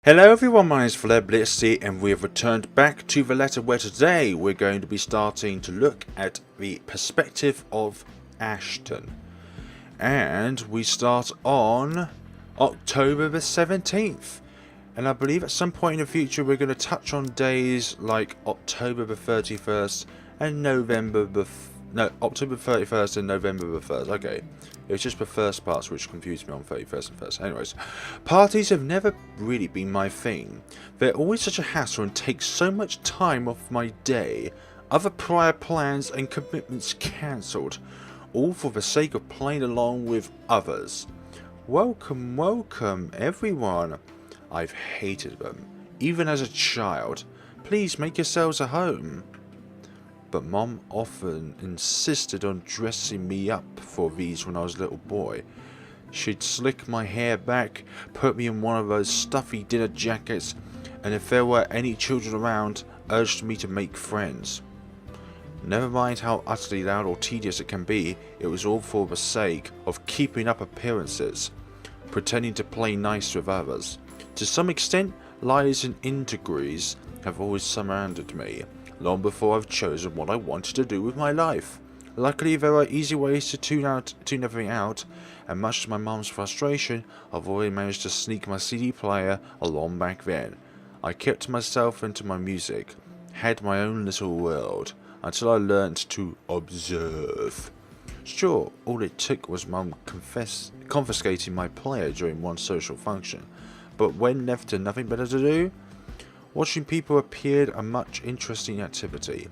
Hello everyone, my name is FlareBlitzed and we have returned back to the letter where today we're going to be starting to look at the perspective of Ashton. And we start on October the 17th. And I believe at some point in the future we're going to touch on days like October the 31st and October 31st and November the 1st. Okay, it was just the first parts which confused me on 31st and 1st. Anyways, parties have never really been my thing. They're always such a hassle and take so much time off my day. Other prior plans and commitments cancelled, all for the sake of playing along with others. Welcome, welcome everyone. I've hated them, even as a child. Please make yourselves at home. But Mom often insisted on dressing me up for these when I was a little boy. She'd slick my hair back, put me in one of those stuffy dinner jackets, and if there were any children around, urged me to make friends. Never mind how utterly loud or tedious it can be, it was all for the sake of keeping up appearances, pretending to play nice with others. To some extent, lies and intrigues have always surrounded me, long before I've chosen what I wanted to do with my life. Luckily, there are easy ways to tune everything out, and much to my mum's frustration, I've already managed to sneak my CD player along back then. I kept to myself and to my music, had my own little world, until I learnt to observe. Sure, all it took was Mum confiscating my player during one social function, but when left to nothing better to do, watching people appeared a much interesting activity,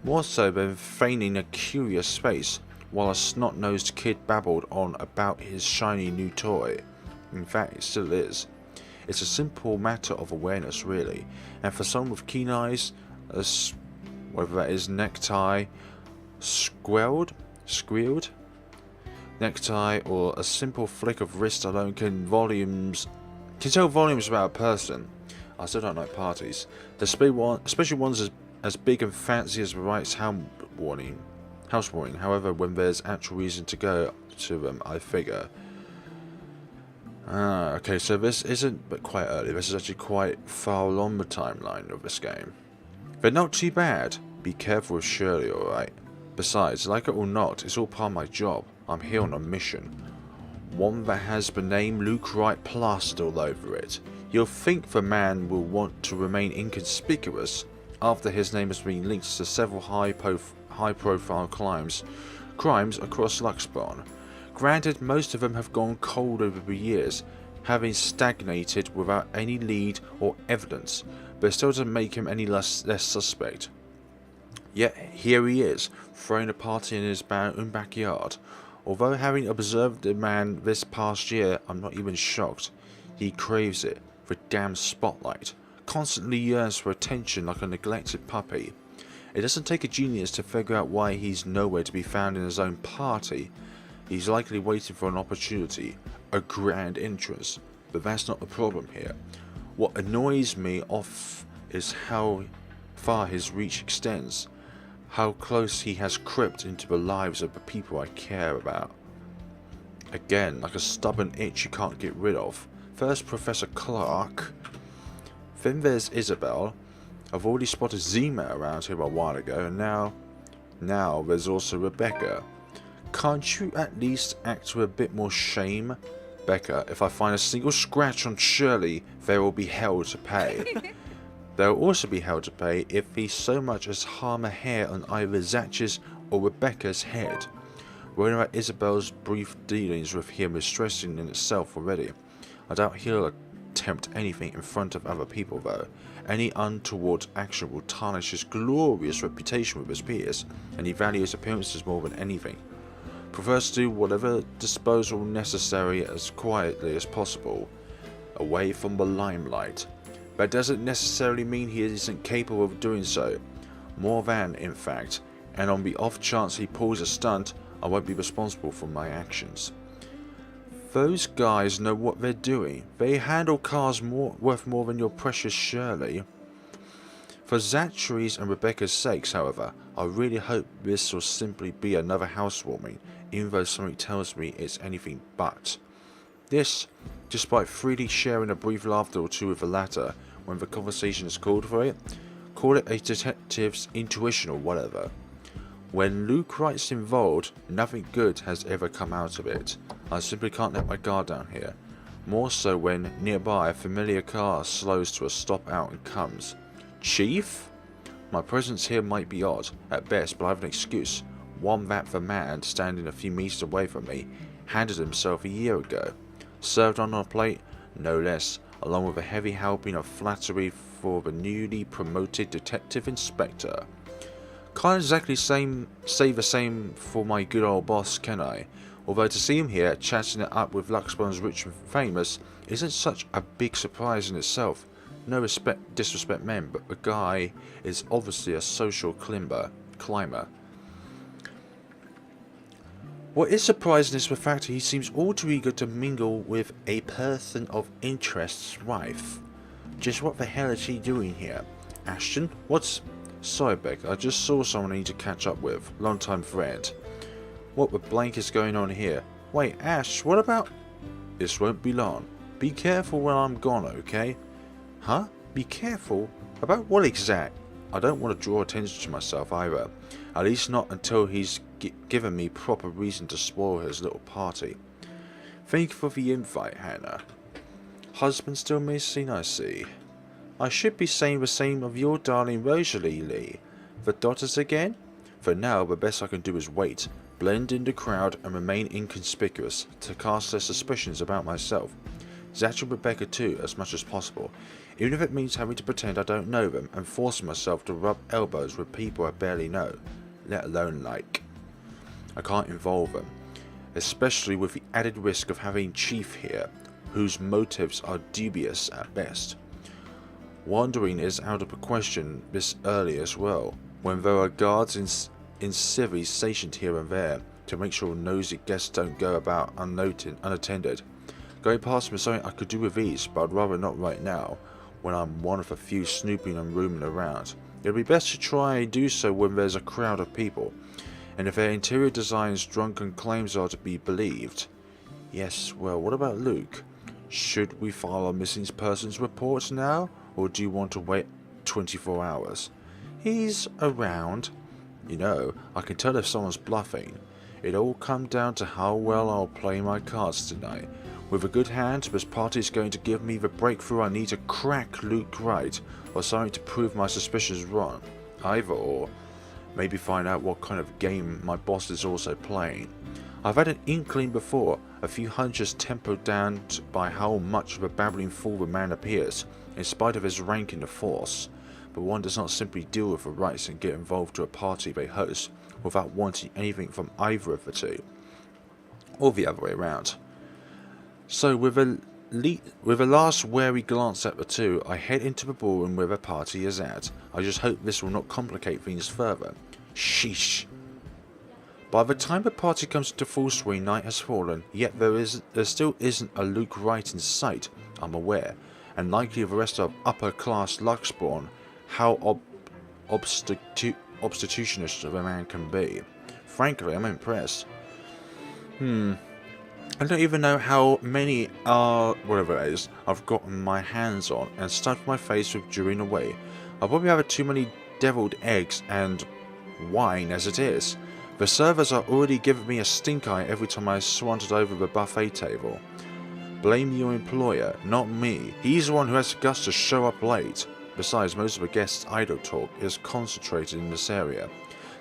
more so than feigning a curious face while a snot-nosed kid babbled on about his shiny new toy. In fact, it still is. It's a simple matter of awareness, really, and for someone with keen eyes, whether that is necktie, squealed, necktie, or a simple flick of wrist alone can tell volumes about a person. I still don't like parties, especially ones as big and fancy as the Wright's housewarming. However, when there's actual reason to go to them, I figure. Okay, so this isn't but quite early. This is actually quite far along the timeline of this game. They're not too bad. Be careful with Shirley, alright? Besides, like it or not, it's all part of my job. I'm here on a mission. One that has the name Luke Wright plastered all over it. You'll think the man will want to remain inconspicuous after his name has been linked to several high-profile crimes across Luxborn. Granted, most of them have gone cold over the years, having stagnated without any lead or evidence, but it still doesn't make him any less suspect. Yet here he is, throwing a party in his own backyard. Although having observed the man this past year, I'm not even shocked. He craves it. The damn spotlight, constantly yearns for attention like a neglected puppy. It doesn't take a genius to figure out why he's nowhere to be found in his own party. He's likely waiting for an opportunity, a grand entrance, but that's not the problem here. What annoys me off is how far his reach extends, how close he has crept into the lives of the people I care about. Again, like a stubborn itch you can't get rid of. First Professor Clark, then there's Isabel. I've already spotted Zima around here a while ago, and now there's also Rebecca. Can't you at least act with a bit more shame? Becca, if I find a single scratch on Shirley, they will be held to pay. They'll also be held to pay if he so much as harm a hair on either Zatch's or Rebecca's head. Worrying about Isabel's brief dealings with him is stressing in itself already. I doubt he'll attempt anything in front of other people though. Any untoward action will tarnish his glorious reputation with his peers, and he values appearances more than anything. Prefers to do whatever disposal necessary as quietly as possible, away from the limelight. That doesn't necessarily mean he isn't capable of doing so. More than, in fact, and on the off chance he pulls a stunt, I won't be responsible for my actions. Those guys know what they're doing. They handle cars worth more than your precious Shirley. For Zachary's and Rebecca's sakes, however, I really hope this will simply be another housewarming, even though something tells me it's anything but. This, despite freely sharing a brief laughter or two with the latter when the conversation is called for it. Call it a detective's intuition or whatever. When Luke Wright's involved, nothing good has ever come out of it. I simply can't let my guard down here. More so when nearby a familiar car slows to a stop out and comes. Chief? My presence here might be odd, at best, but I have an excuse. One that the man, standing a few meters away from me, handed himself a year ago. Served on a plate, no less, along with a heavy helping of flattery for the newly promoted detective inspector. Can't exactly say the same for my good old boss, can I? Although to see him here, chatting it up with Luxburne's rich and famous, isn't such a big surprise in itself. No disrespect meant, but the guy is obviously a social climber. What is surprising is the fact that he seems all too eager to mingle with a person of interest's wife. Just what the hell is he doing here? Ashton? What's... Sorry, Beck, I just saw someone I need to catch up with. Long-time friend. What the blank is going on here? Wait, Ash, what about... This won't be long. Be careful when I'm gone, okay? Huh? Be careful? About what exact? I don't want to draw attention to myself either. At least not until he's given me proper reason to spoil his little party. Thank you for the invite, Hannah. Husband still missing, I see. I should be saying the same of your darling Rosalie, Lee. The daughters again? For now, the best I can do is wait, blend in the crowd and remain inconspicuous to cast their suspicions about myself. Zach and Rebecca too, as much as possible, even if it means having to pretend I don't know them and forcing myself to rub elbows with people I barely know, let alone like. I can't involve them, especially with the added risk of having Chief here, whose motives are dubious at best. Wandering is out of the question this early as well, when there are guards in civvies stationed here and there to make sure nosy guests don't go about unattended. Going past them is something I could do with ease, but I'd rather not right now, when I'm one of a few snooping and roaming around. It'd be best to try and do so when there's a crowd of people, and if their interior design's drunken claims are to be believed. Yes, well, what about Luke? Should we file a missing persons report now, or do you want to wait 24 hours? He's around. You know, I can tell if someone's bluffing. It all comes down to how well I'll play my cards tonight. With a good hand, this party's going to give me the breakthrough I need to crack Luke right, or something to prove my suspicions wrong. Either or. Maybe find out what kind of game my boss is also playing. I've had an inkling before, a few hunches tempered down by how much of a babbling fool the man appears, in spite of his rank in the force. But one does not simply deal with the rights and get involved to a party they host without wanting anything from either of the two. Or the other way around. So with a last wary glance at the two, I head into the ballroom where the party is at. I just hope this will not complicate things further. Sheesh. By the time the party comes into full swing, night has fallen, yet there still isn't a Luke Wright in sight, I'm aware, and likely the rest of upper-class Luxborn, how obstetricianist of a man can be. Frankly, I'm impressed. I don't even know how many whatever it is, I've gotten my hands on and stuffed my face with during the way. I'll probably have too many deviled eggs and wine as it is. The servers are already giving me a stink eye every time I swanted over the buffet table. Blame your employer, not me. He's the one who has the guts to show up late. Besides, most of the guests' idle talk is concentrated in this area.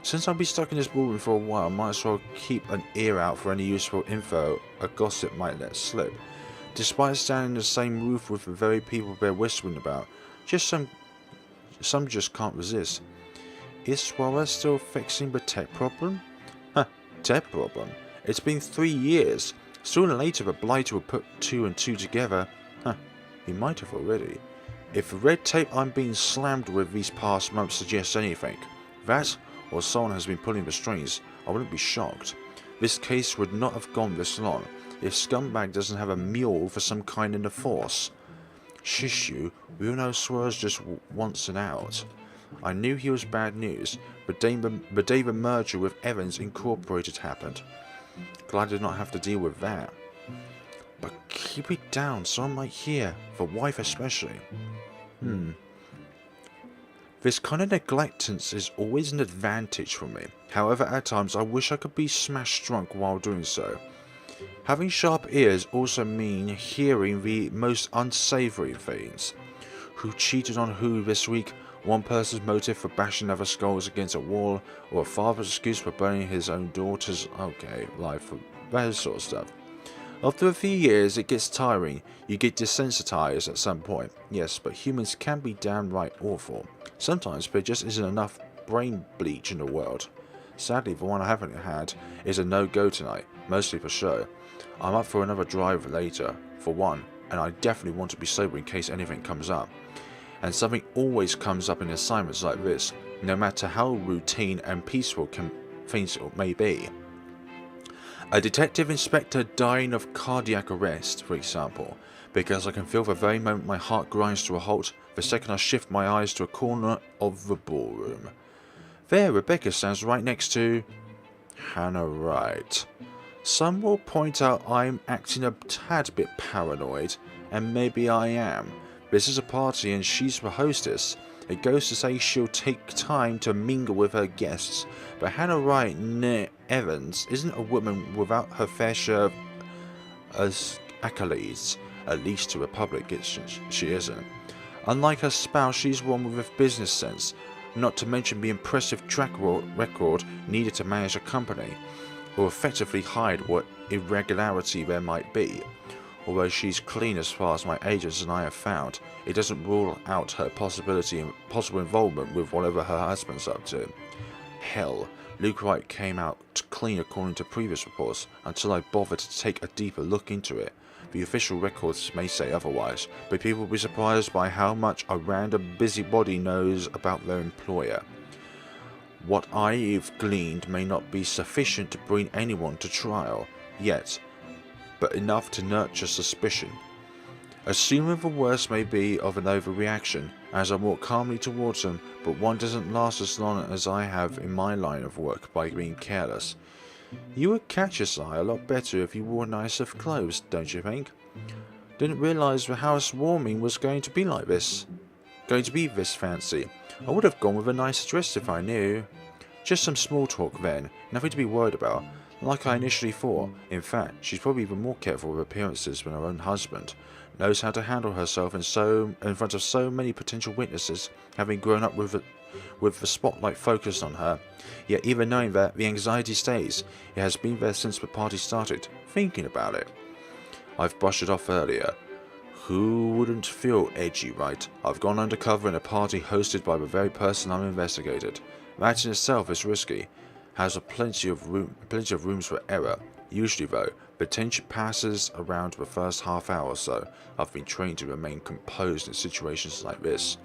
Since I'll be stuck in this ballroom for a while, I might as well keep an ear out for any useful info a gossip might let slip. Despite standing in the same roof with the very people they're whispering about, some just can't resist. Is Suarez still fixing the tech problem? Huh, tech problem? It's been 3 years. Sooner or later the blighter will put 2 and 2 together. Huh, he might have already. If the red tape I'm being slammed with these past months suggests anything, that, or someone has been pulling the strings, I wouldn't be shocked. This case would not have gone this long if Scumbag doesn't have a mule for some kind in the force. Shish you, we all know Suarez just wants an out. I knew he was bad news, but the day the merger with Evans Incorporated happened. Glad I did not have to deal with that. But keep it down, someone might hear, the wife especially. This kind of neglectance is always an advantage for me. However, at times I wish I could be smashed drunk while doing so. Having sharp ears also mean hearing the most unsavory things. Who cheated on who this week, one person's motive for bashing other skulls against a wall, or a father's excuse for burning his own daughter's life, that sort of stuff. After a few years it gets tiring, you get desensitized at some point, yes, but humans can be downright awful. Sometimes there just isn't enough brain bleach in the world. Sadly, the one I haven't had is a no-go tonight, mostly for show. I'm up for another drive later, for one, and I definitely want to be sober in case anything comes up. And something always comes up in assignments like this, no matter how routine and peaceful things may be. A detective inspector dying of cardiac arrest, for example, because I can feel the very moment my heart grinds to a halt, the second I shift my eyes to a corner of the ballroom. There, Rebecca stands right next to Hannah Wright. Some will point out I'm acting a tad bit paranoid, and maybe I am. This is a party and she's the hostess. It goes to say she'll take time to mingle with her guests, but Hannah Wright Evans isn't a woman without her fair share of accolades, at least to the public she isn't. Unlike her spouse, she's one with business sense, not to mention the impressive track record needed to manage a company, or effectively hide what irregularity there might be. Although she's clean as far as my agents and I have found, it doesn't rule out her possible involvement with whatever her husband's up to. Hell, Luke Wright came out clean according to previous reports, until I bothered to take a deeper look into it. The official records may say otherwise, but people will be surprised by how much a random busybody knows about their employer. What I've gleaned may not be sufficient to bring anyone to trial, yet, but enough to nurture suspicion. Assuming the worst may be of an overreaction, as I walk calmly towards them, but one doesn't last as long as I have in my line of work by being careless. You would catch his eye a lot better if you wore nicer clothes, don't you think? Didn't realise the housewarming was going to be like this. Going to be this fancy. I would have gone with a nicer dress if I knew. Just some small talk then, nothing to be worried about, like I initially thought. In fact, she's probably even more careful with appearances than her own husband. Knows how to handle herself in front of so many potential witnesses, having grown up with the spotlight focused on her. Yet even knowing that, the anxiety stays. It has been there since the party started, thinking about it. I've brushed it off earlier. Who wouldn't feel edgy, right? I've gone undercover in a party hosted by the very person I'm investigated. That in itself is risky. Has plenty of rooms for error. Usually though, the tension passes around the first half hour or so. I've been trained to remain composed in situations like this.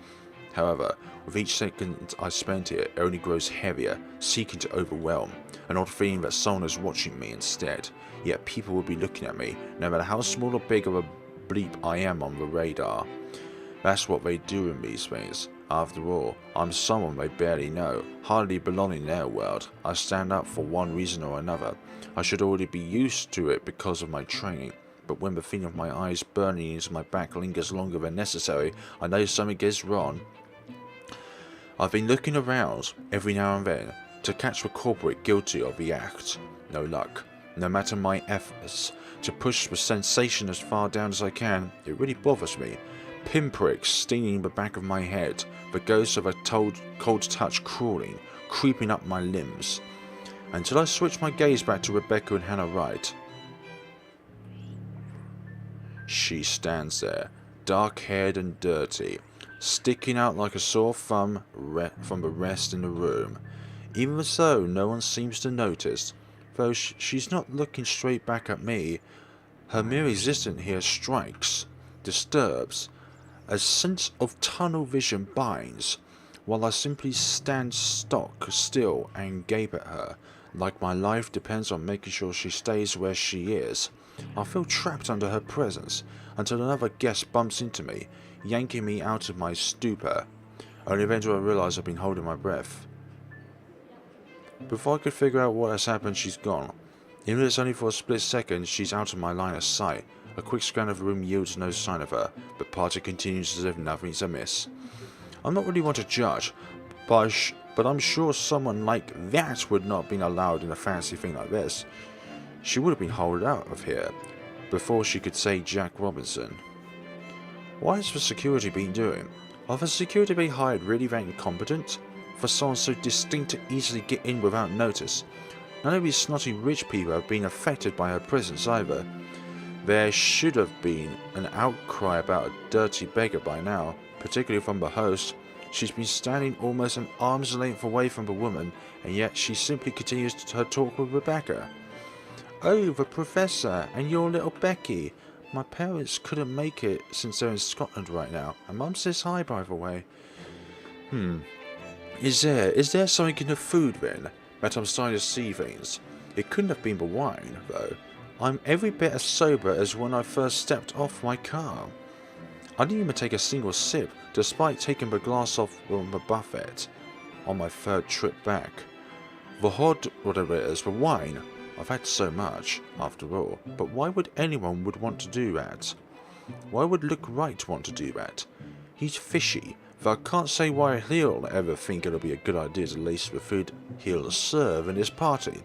However, with each second I spend here, it only grows heavier, seeking to overwhelm. An odd feeling that someone is watching me instead. Yet people will be looking at me, no matter how small or big of a bleep I am on the radar. That's what they do in these things. After all, I'm someone they barely know, hardly belonging in their world. I stand up for one reason or another. I should already be used to it because of my training, but when the feeling of my eyes burning into my back lingers longer than necessary, I know something is wrong. I've been looking around every now and then to catch the culprit guilty of the act. No luck. No matter my efforts to push the sensation as far down as I can, it really bothers me. Pinpricks stinging the back of my head, the ghost of a cold touch crawling, creeping up my limbs. Until I switch my gaze back to Rebecca and Hannah Wright. She stands there, dark-haired and dirty, sticking out like a sore thumb from the rest in the room. Even so, no one seems to notice, though she's not looking straight back at me. Her mere existence here strikes, disturbs. A sense of tunnel vision binds, while I simply stand stock still and gape at her, like my life depends on making sure she stays where she is. I feel trapped under her presence, until another guest bumps into me, yanking me out of my stupor. Only then do I realise I've been holding my breath. Before I could figure out what has happened, she's gone. Even if it's only for a split second, she's out of my line of sight. A quick scan of the room yields no sign of her, but party continues as if nothing's amiss. I'm not really one to judge, but I'm sure someone like that would not have been allowed in a fancy thing like this. She would have been hauled out of here before she could say Jack Robinson. What has the security been doing? Are the security being hired really that incompetent? For someone so distinct to easily get in without notice? None of these snotty rich people have been affected by her presence either. There should have been an outcry about a dirty beggar by now, particularly from the host. She's been standing almost an arm's length away from the woman, and yet she simply continues her talk with Rebecca. Oh, the Professor, and your little Becky. My parents couldn't make it since they're in Scotland right now, and Mum says hi by the way. Is there something in the food then, that I'm starting to see things? It couldn't have been the wine, though. I'm every bit as sober as when I first stepped off my car. I didn't even take a single sip, despite taking the glass off from the buffet on my third trip back. The hod, whatever it is, the wine, I've had so much, after all, but why would anyone would want to do that? Why would Luke Wright want to do that? He's fishy, though I can't say why he'll ever think it'll be a good idea to lace the food he'll serve in his party.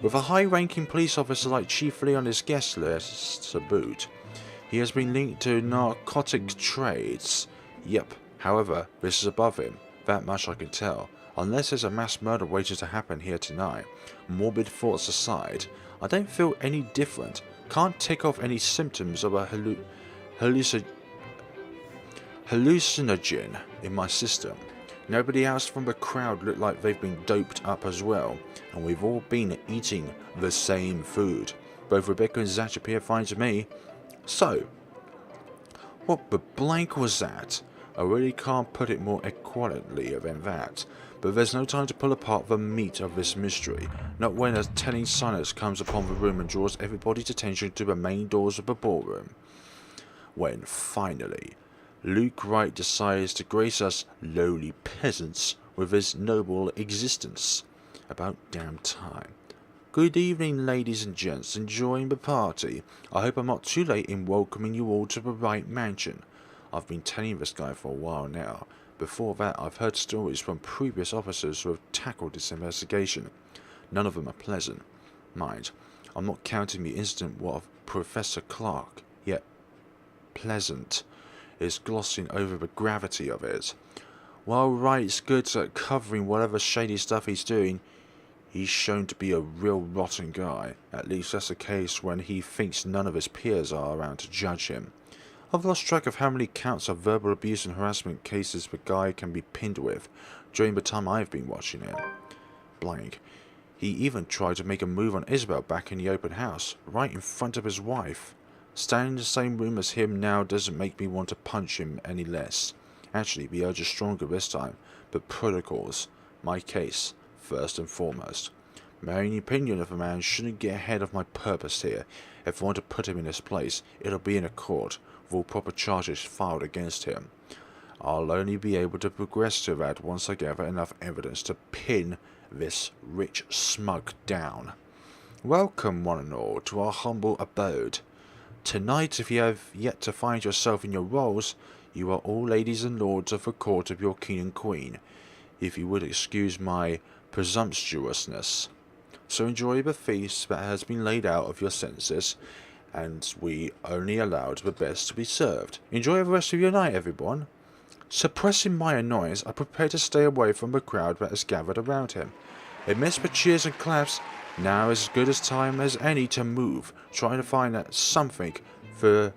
With a high-ranking police officer like Chief Lee on his guest list to boot, he has been linked to narcotic trades. Yep, however, this is above him, that much I can tell. Unless there's a mass murder waiting to happen here tonight, morbid thoughts aside, I don't feel any different. Can't tick off any symptoms of a hallucinogen in my system. Nobody else from the crowd looked like they've been doped up as well, and we've all been eating the same food. Both Rebecca and Zach appear fine to me. So, what the blank was that? I really can't put it more eloquently than that. But there's no time to pull apart the meat of this mystery, not when a telling silence comes upon the room and draws everybody's attention to the main doors of the ballroom. When, finally, Luke Wright decides to grace us lowly peasants with his noble existence. About damn time. Good evening, ladies and gents, enjoying the party. I hope I'm not too late in welcoming you all to the Wright Mansion. I've been telling this guy for a while now. Before that, I've heard stories from previous officers who have tackled this investigation. None of them are pleasant. Mind, I'm not counting the incident of Professor Clark, yet pleasant is glossing over the gravity of it. While Wright's good at covering whatever shady stuff he's doing, he's shown to be a real rotten guy. At least that's the case when he thinks none of his peers are around to judge him. I've lost track of how many counts of verbal abuse and harassment cases the guy can be pinned with during the time I've been watching him. Blank. He even tried to make a move on Isabel back in the open house, right in front of his wife. Standing in the same room as him now doesn't make me want to punch him any less. Actually, the urge is stronger this time, but protocols. My case, first and foremost. My own opinion of a man shouldn't get ahead of my purpose here. If I want to put him in his place, it'll be in a court, with all proper charges filed against him. I'll only be able to progress to that once I gather enough evidence to pin this rich smug down. Welcome, one and all, to our humble abode. Tonight, if you have yet to find yourself in your roles, you are all ladies and lords of the court of your king and queen, if you would excuse my presumptuousness. So enjoy the feast that has been laid out of your senses, and we only allowed the best to be served. Enjoy the rest of your night, everyone. Suppressing my annoyance, I prepare to stay away from the crowd that has gathered around him. Amidst the cheers and claps, now is as good a time as any to move, trying to find that something for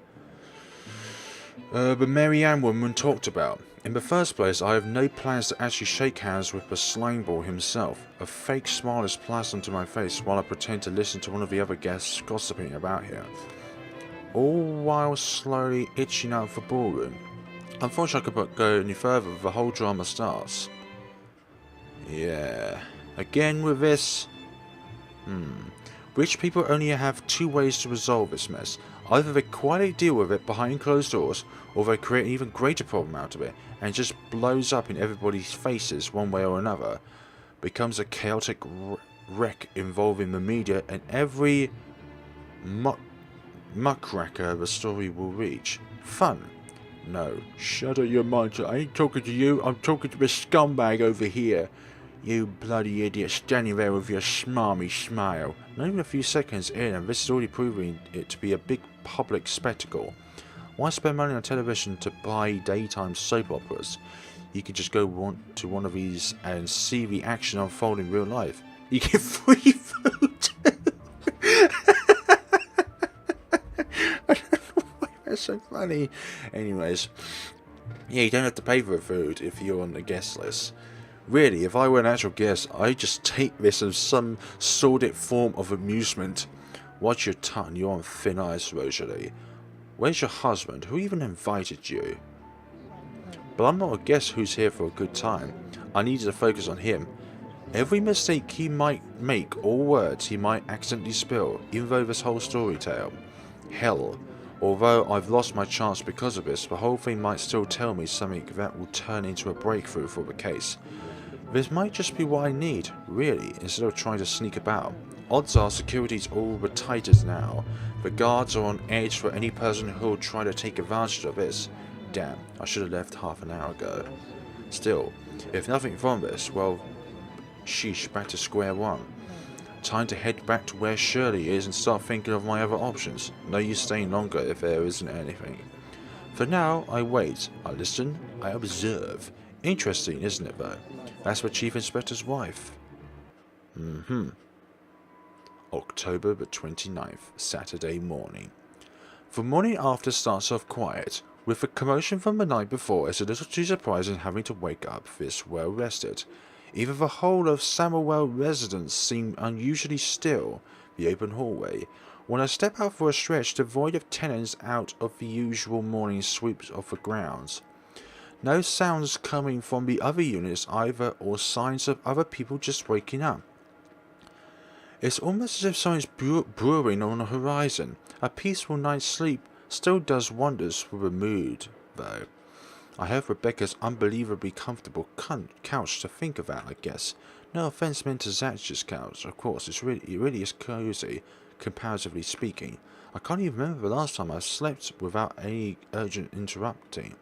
the Mary Ann woman talked about. In the first place, I have no plans to actually shake hands with the slime ball himself. A fake smile is plastered onto my face while I pretend to listen to one of the other guests gossiping about here, all while slowly itching out for ballroom. Unfortunately, I could go any further, the whole drama starts. Yeah, again with this. Rich people only have two ways to resolve this mess. Either they quietly deal with it behind closed doors, or they create an even greater problem out of it, and it just blows up in everybody's faces one way or another. Becomes a chaotic wreck involving the media and every muckraker the story will reach. Fun. No. Shut up your mind. I ain't talking to you. I'm talking to the scumbag over here. You bloody idiot standing there with your smarmy smile. Not even a few seconds in and this is already proving it to be a big public spectacle. Why spend money on television to buy daytime soap operas? You could just go to one of these and see the action unfold in real life. You get free food. I don't know why that's so funny. Anyways, yeah, you don't have to pay for the food if you're on the guest list. Really, if I were an actual guest, I'd just take this as some sordid form of amusement. Watch your tongue, you're on thin ice, Rosalie. Where's your husband? Who even invited you? But I'm not a guest who's here for a good time. I needed to focus on him. Every mistake he might make, or words he might accidentally spill, even though this whole story tale. Hell, although I've lost my chance because of this, the whole thing might still tell me something that will turn into a breakthrough for the case. This might just be what I need, really, instead of trying to sneak about. Odds are security's all the tighter now. The guards are on edge for any person who'll try to take advantage of this. Damn, I should have left half an hour ago. Still, if nothing from this, well, sheesh, back to square one. Time to head back to where Shirley is and start thinking of my other options. No use staying longer if there isn't anything. For now, I wait, I listen, I observe. Interesting, isn't it though? That's the Chief Inspector's wife. October the 29th, Saturday morning. The morning after starts off quiet. With the commotion from the night before, it's a little too surprising having to wake up this well rested. Even the whole of Samuel residence seemed unusually still, the open hallway. When I step out for a stretch, devoid of tenants out of the usual morning sweeps of the grounds. No sounds coming from the other units either, or signs of other people just waking up. It's almost as if something's brewing on the horizon. A peaceful night's sleep still does wonders for the mood, though. I have Rebecca's unbelievably comfortable couch to think of that, I guess. No offense meant to Zatch's couch, of course, it really is cozy, comparatively speaking. I can't even remember the last time I slept without any urgent interrupting.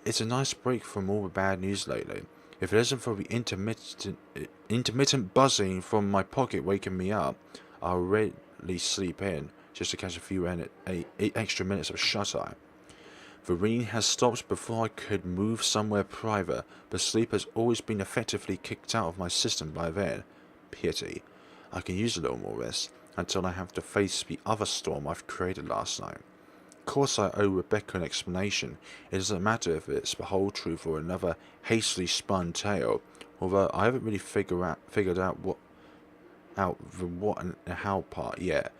It's a nice break from all the bad news lately. If it isn't for the intermittent buzzing from my pocket waking me up, I'll rarely sleep in, just to catch a few extra minutes of shut-eye. The ringing has stopped before I could move somewhere private, but sleep has always been effectively kicked out of my system by then. Pity. I can use a little more rest, until I have to face the other storm I've created last night. Of course I owe Rebecca an explanation. It doesn't matter if it's the whole truth or another hastily spun tale, although I haven't really figured out the what and how part yet.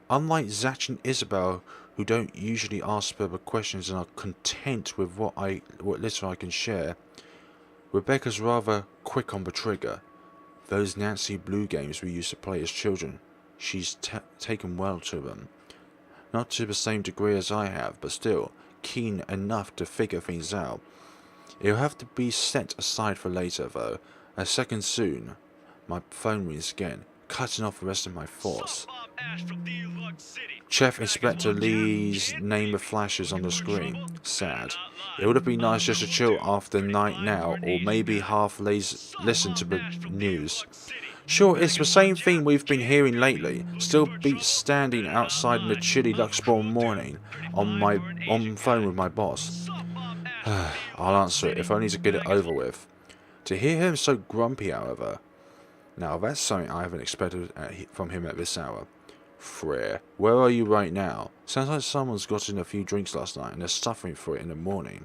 Unlike Zach and Isabel, who don't usually ask further questions and are content with what little I can share, Rebecca's rather quick on the trigger. Those Nancy Blue games we used to play as children, she's taken well to them. Not to the same degree as I have, but still keen enough to figure things out. It'll have to be set aside for later, though. A second soon. My phone rings again, cutting off the rest of my thoughts. Chief Inspector Lee's name flashes on the screen. Sad. It would have been nice just to chill after the night now, or maybe half listen to the news. Sure, it's the same thing we've been hearing lately. Still beats standing outside in the chilly Luxembourg morning on phone with my boss. I'll answer it, if only to get it over with. To hear him so grumpy, however. Now, that's something I haven't expected from him at this hour. Frere, where are you right now? Sounds like someone's gotten a few drinks last night and they're suffering for it in the morning.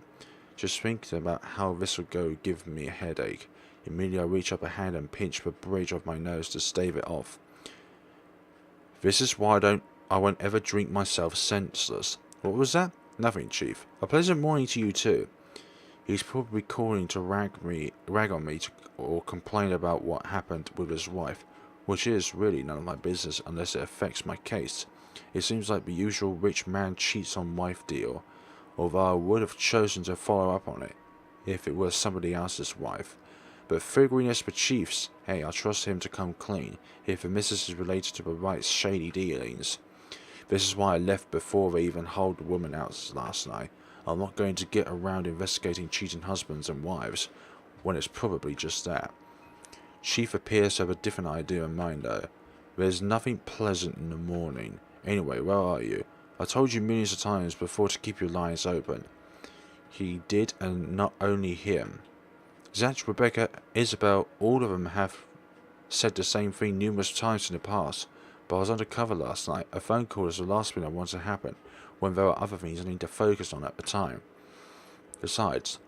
Just thinking about how this would go give me a headache. Immediately I reach up a hand and pinch the bridge of my nose to stave it off. This is why I won't ever drink myself senseless. What was that? Nothing, Chief. A pleasant morning to you too. He's probably calling to rag on me or complain about what happened with his wife, which is really none of my business unless it affects my case. It seems like the usual rich man cheats on wife deal, although I would have chosen to follow up on it if it was somebody else's wife. But figuring it's the Chief's, hey, I trust him to come clean if the missus is related to the right shady dealings. This is why I left before they even hauled the woman out last night. I'm not going to get around investigating cheating husbands and wives, when it's probably just that. Chief appears to have a different idea in mind though. There's nothing pleasant in the morning. Anyway, where are you? I told you millions of times before to keep your lines open. He did, and not only him. Zach, Rebecca, Isabel, all of them have said the same thing numerous times in the past. But I was undercover last night. A phone call is the last thing I want to happen, when there are other things I need to focus on at the time. Besides,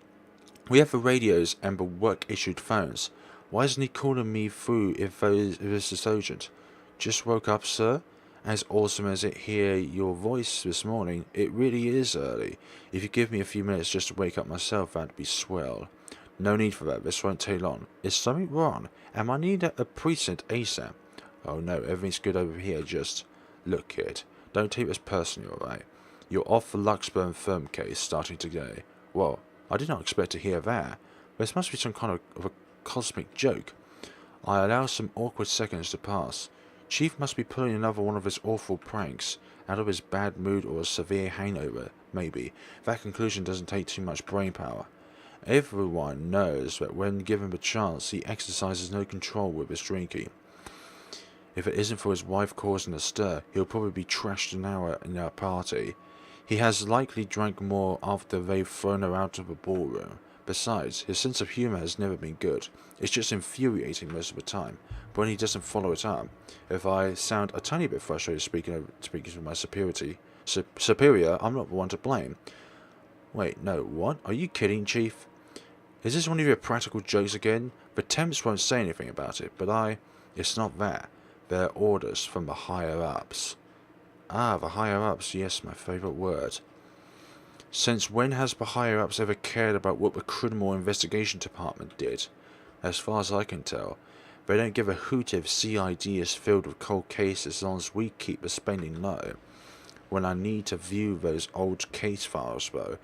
we have the radios and the work-issued phones. Why isn't he calling me through if this is urgent? Just woke up, sir? As awesome as it hear your voice this morning, it really is early. If you give me a few minutes just to wake up myself, that'd be swell. No need for that, this won't take long. Is something wrong? Am I needing a precinct ASAP? Oh no, everything's good over here, just... Look, kid, don't take this personally, alright? You're off the Luxburn firm case starting today. Well, I did not expect to hear that. This must be some kind of a cosmic joke. I allow some awkward seconds to pass. Chief must be pulling another one of his awful pranks, out of his bad mood or a severe hangover, maybe. That conclusion doesn't take too much brain power. Everyone knows that when given the chance, he exercises no control with his drinking. If it isn't for his wife causing a stir, he'll probably be trashed an hour in our party. He has likely drank more after they've thrown her out of the ballroom. Besides, his sense of humour has never been good. It's just infuriating most of the time. But when he doesn't follow it up, if I sound a tiny bit frustrated speaking to my superior, I'm not the one to blame. Wait, no, what? Are you kidding, Chief? Is this one of your practical jokes again? The temps won't say anything about it, but It's not that. They're orders from the higher-ups. Ah, the higher-ups, yes, my favourite word. Since when has the higher-ups ever cared about what the Criminal Investigation Department did? As far as I can tell, they don't give a hoot if CID is filled with cold cases as long as we keep the spending low. When I need to view those old case files, though,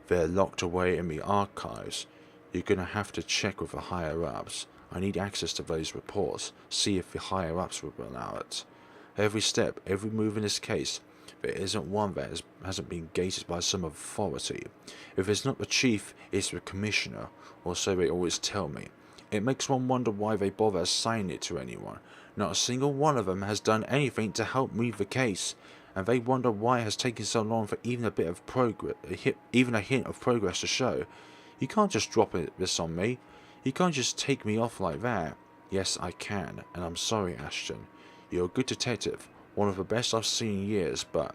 they're locked away in the archives. You're going to have to check with the higher-ups. I need access to those reports, see if the higher-ups will allow it. Every step, every move in this case, there isn't one that hasn't been gated by some authority. If it's not the chief, it's the commissioner, or so they always tell me. It makes one wonder why they bother assigning it to anyone. Not a single one of them has done anything to help move the case, and they wonder why it has taken so long for even a bit of progress, even a hint of progress to show. You can't just drop this on me. You can't just take me off like that. Yes, I can, and I'm sorry, Ashton. You're a good detective, one of the best I've seen in years, but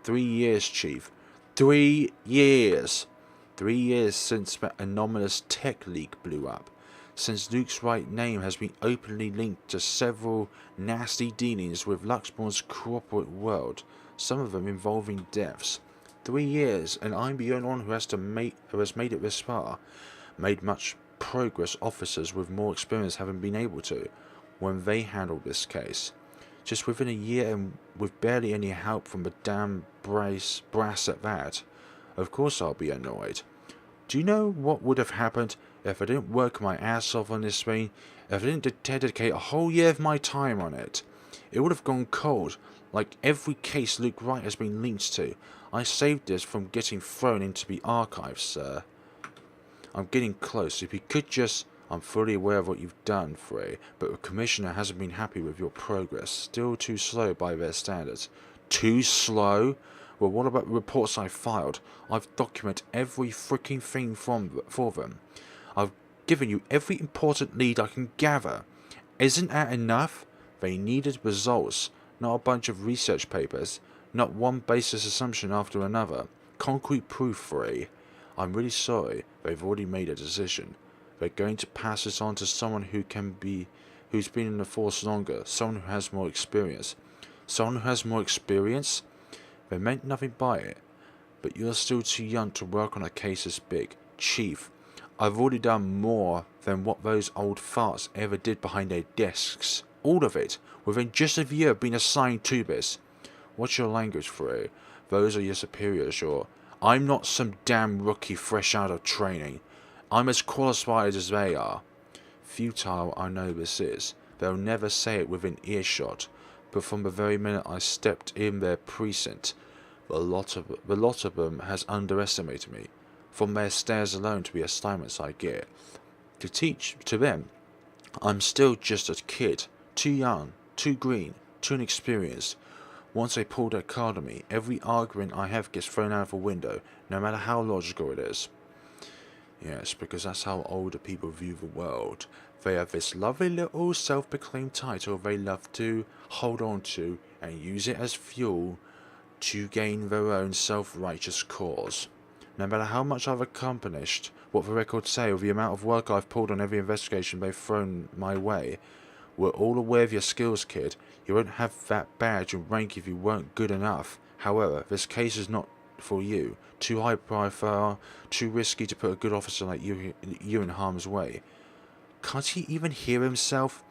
3 years, Chief. 3 years! 3 years since that anomalous tech leak blew up. Since Luke's right name has been openly linked to several nasty dealings with Luxbourne's corporate world, some of them involving deaths. 3 years, and I'm the only one who has made it this far. Made much progress officers with more experience haven't been able to, when they handled this case. Just within a year and with barely any help from the damn brass at that. Of course I'll be annoyed. Do you know what would have happened if I didn't work my ass off on this thing? If I didn't dedicate a whole year of my time on it? It would have gone cold, like every case Luke Wright has been linked to. I saved this from getting thrown into the archives, sir. I'm getting close. If you could just... I'm fully aware of what you've done, Frey, but the Commissioner hasn't been happy with your progress. Still too slow by their standards. Too slow? Well, what about the reports I filed? I've documented every freaking thing for them. I've given you every important lead I can gather. Isn't that enough? They needed results, not a bunch of research papers, not one baseless assumption after another. Concrete proof, Frey. I'm really sorry. They've already made a decision. They're going to pass this on to someone who's been in the force longer, someone who has more experience. Someone who has more experience? They meant nothing by it, but you're still too young to work on a case this big. Chief, I've already done more than what those old farts ever did behind their desks. All of it, within just a year of being assigned to this. What's your language, Frey? Those are your superiors, I'm not some damn rookie fresh out of training. I'm as qualified as they are. Futile I know this is. They'll never say it within earshot. but from the very minute I stepped in their precinct, the lot of them has underestimated me. From their stares alone to the assignments I get. To teach to them, I'm still just a kid, too young, too green, too inexperienced. Once they pull their card on me, every argument I have gets thrown out of the window, no matter how logical it is. Yes, because that's how older people view the world. They have this lovely little self-proclaimed title they love to hold on to and use it as fuel to gain their own self-righteous cause. No matter how much I've accomplished, what the records say, or the amount of work I've pulled on every investigation they've thrown my way, we're all aware of your skills, kid. You won't have that badge and rank if you weren't good enough. However, this case is not for you. Too high profile, too risky to put a good officer like you in harm's way. Can't he even hear himself?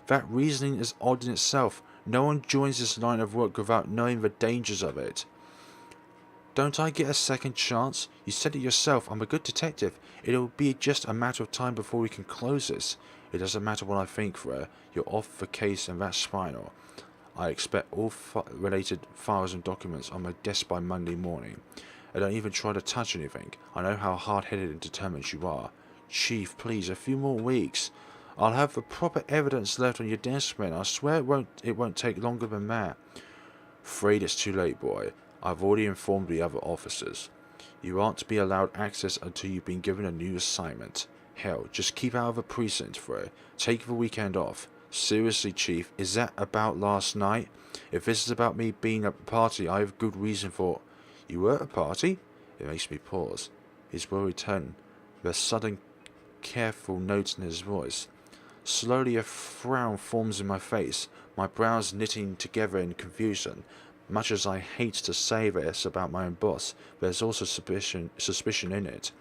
That reasoning is odd in itself. No one joins this line of work without knowing the dangers of it. Don't I get a second chance? You said it yourself, I'm a good detective. It'll be just a matter of time before we can close this. It doesn't matter what I think, Freya. You're off the case and that's final. I expect all related files and documents on my desk by Monday morning. I don't even try to touch anything. I know how hard-headed and determined you are. Chief, please, a few more weeks. I'll have the proper evidence left on your desk, man. I swear it won't take longer than that. Afraid it's too late, boy. I've already informed the other officers. You aren't to be allowed access until you've been given a new assignment. Hell, just keep out of the precinct, Freya. Take the weekend off. Seriously, Chief, is that about last night? If this is about me being at a party, I have good reason for... You were at a party? It makes me pause. His worried tone, the sudden careful note in his voice. Slowly a frown forms in my face, my brows knitting together in confusion. Much as I hate to say this about my own boss, there's also suspicion in it.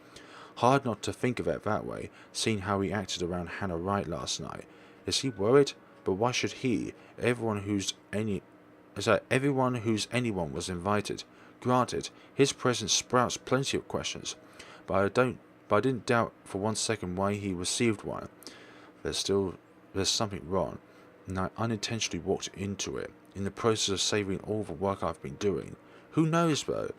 Hard not to think of it that way, seeing how he acted around Hannah Wright last night. Is he worried? But why should he? Everyone who's anyone was invited. Granted, his presence sprouts plenty of questions, but I didn't doubt for 1 second why he received one. There's something wrong, and I unintentionally walked into it, in the process of saving all the work I've been doing. Who knows, though?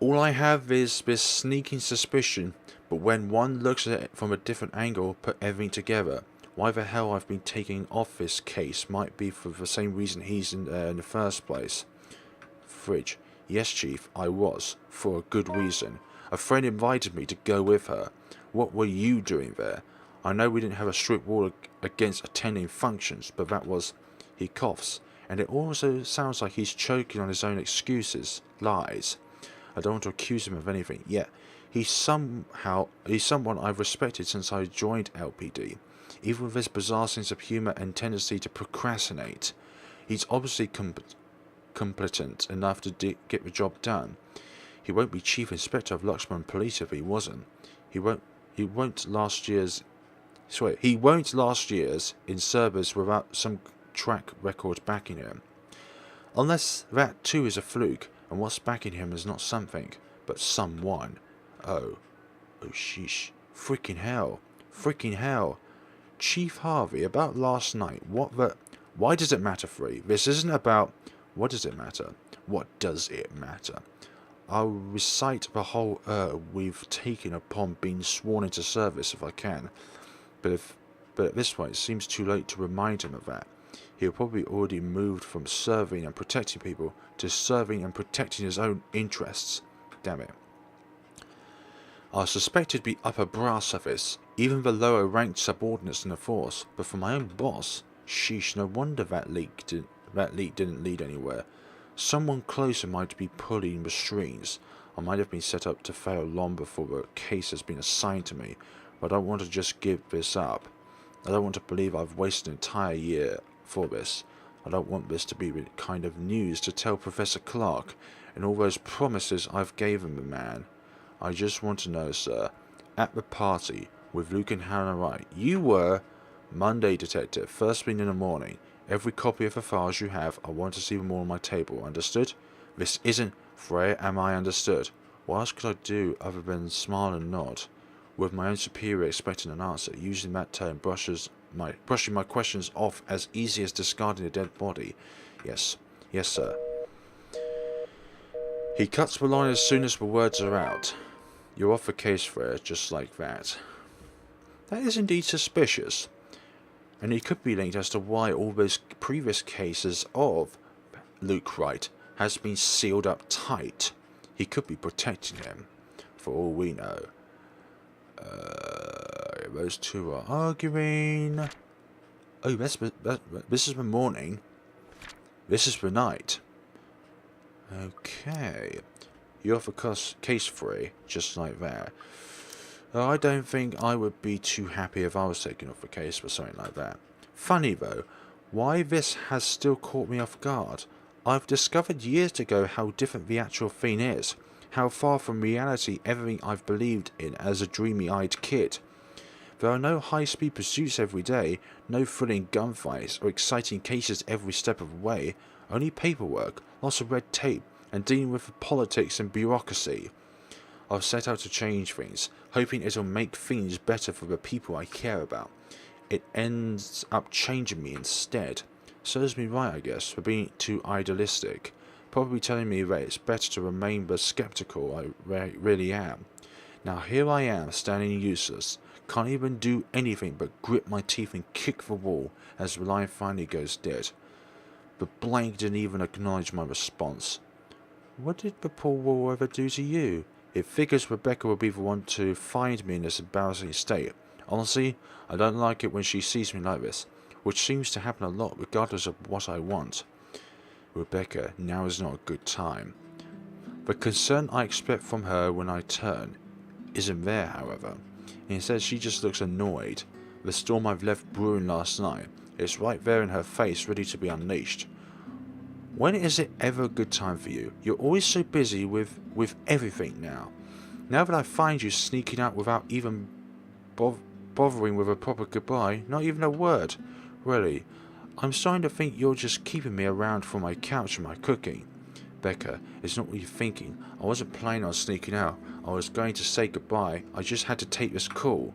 All I have is this sneaking suspicion, but when one looks at it from a different angle, put everything together. Why the hell I've been taking off this case might be for the same reason he's in there in the first place. Fridge. Yes, Chief, I was, for a good reason. A friend invited me to go with her. What were you doing there? I know we didn't have a strict rule against attending functions, but that was... He coughs, and it also sounds like he's choking on his own excuses, lies. I don't want to accuse him of anything, yet he's someone I've respected since I joined LPD. Even with his bizarre sense of humour and tendency to procrastinate, he's obviously competent enough to get the job done. He won't be Chief Inspector of Luxembourg Police if he wasn't. He won't last years in service without some track record backing him. Unless that too is a fluke, and what's backing him is not something, but someone. Oh sheesh. Freaking hell. Chief Harvey, about last night, why does it matter, Free? This isn't about... What does it matter? What does it matter? I'll recite the whole we've taken upon being sworn into service if I can. But at this point, it seems too late to remind him of that. He'll probably already moved from serving and protecting people to serving and protecting his own interests. Damn it. I suspect he'd be upper brass of this, even the lower ranked subordinates in the force, but for my own boss, sheesh, no wonder that leak didn't lead anywhere. Someone closer might be pulling the strings. I might have been set up to fail long before the case has been assigned to me, but I don't want to just give this up. I don't want to believe I've wasted an entire year for this. I don't want this to be the kind of news to tell Professor Clark and all those promises I've given the man. I just want to know, sir, at the party with Luke and Hannah Wright, you were Monday, detective, first thing in the morning. Every copy of the files you have, I want to see them all on my table, understood? This isn't... Freya, am I understood? What else could I do other than smile and nod? With my own superior expecting an answer, using that tone brushes my questions off as easy as discarding a dead body. Yes, yes, sir. He cuts the line as soon as the words are out. You're off the case, Frere, just like that. That is indeed suspicious, and it could be linked as to why all those previous cases of Luke Wright has been sealed up tight. He could be protecting him, for all we know. Those two are arguing. Oh, this is the morning. This is the night. Okay. You're off the case free, just like that. I don't think I would be too happy if I was taken off the case for something like that. Funny though, why this has still caught me off guard. I've discovered years ago how different the actual thing is. How far from reality everything I've believed in as a dreamy-eyed kid. There are no high-speed pursuits every day, no thrilling gunfights or exciting cases every step of the way, only paperwork, lots of red tape, and dealing with the politics and bureaucracy. I've set out to change things, hoping it'll make things better for the people I care about. It ends up changing me instead. Serves me right, I guess, for being too idealistic. Probably telling me that it's better to remain the skeptical I really am. Now here I am, standing useless. Can't even do anything but grit my teeth and kick the wall as the line finally goes dead. The blank didn't even acknowledge my response. What did the poor wall ever do to you? It figures Rebecca will be the one to find me in this embarrassing state. Honestly, I don't like it when she sees me like this, which seems to happen a lot regardless of what I want. Rebecca, now is not a good time. The concern I expect from her when I turn isn't there, however. Instead, she just looks annoyed. The storm I've left brewing last night is right there in her face, ready to be unleashed. When is it ever a good time for you? You're always so busy with everything now. Now that I find you sneaking out without even bothering with a proper goodbye, not even a word. Really, I'm starting to think you're just keeping me around for my couch and my cooking. Becca, it's not what you're thinking. I wasn't planning on sneaking out. I was going to say goodbye. I just had to take this call.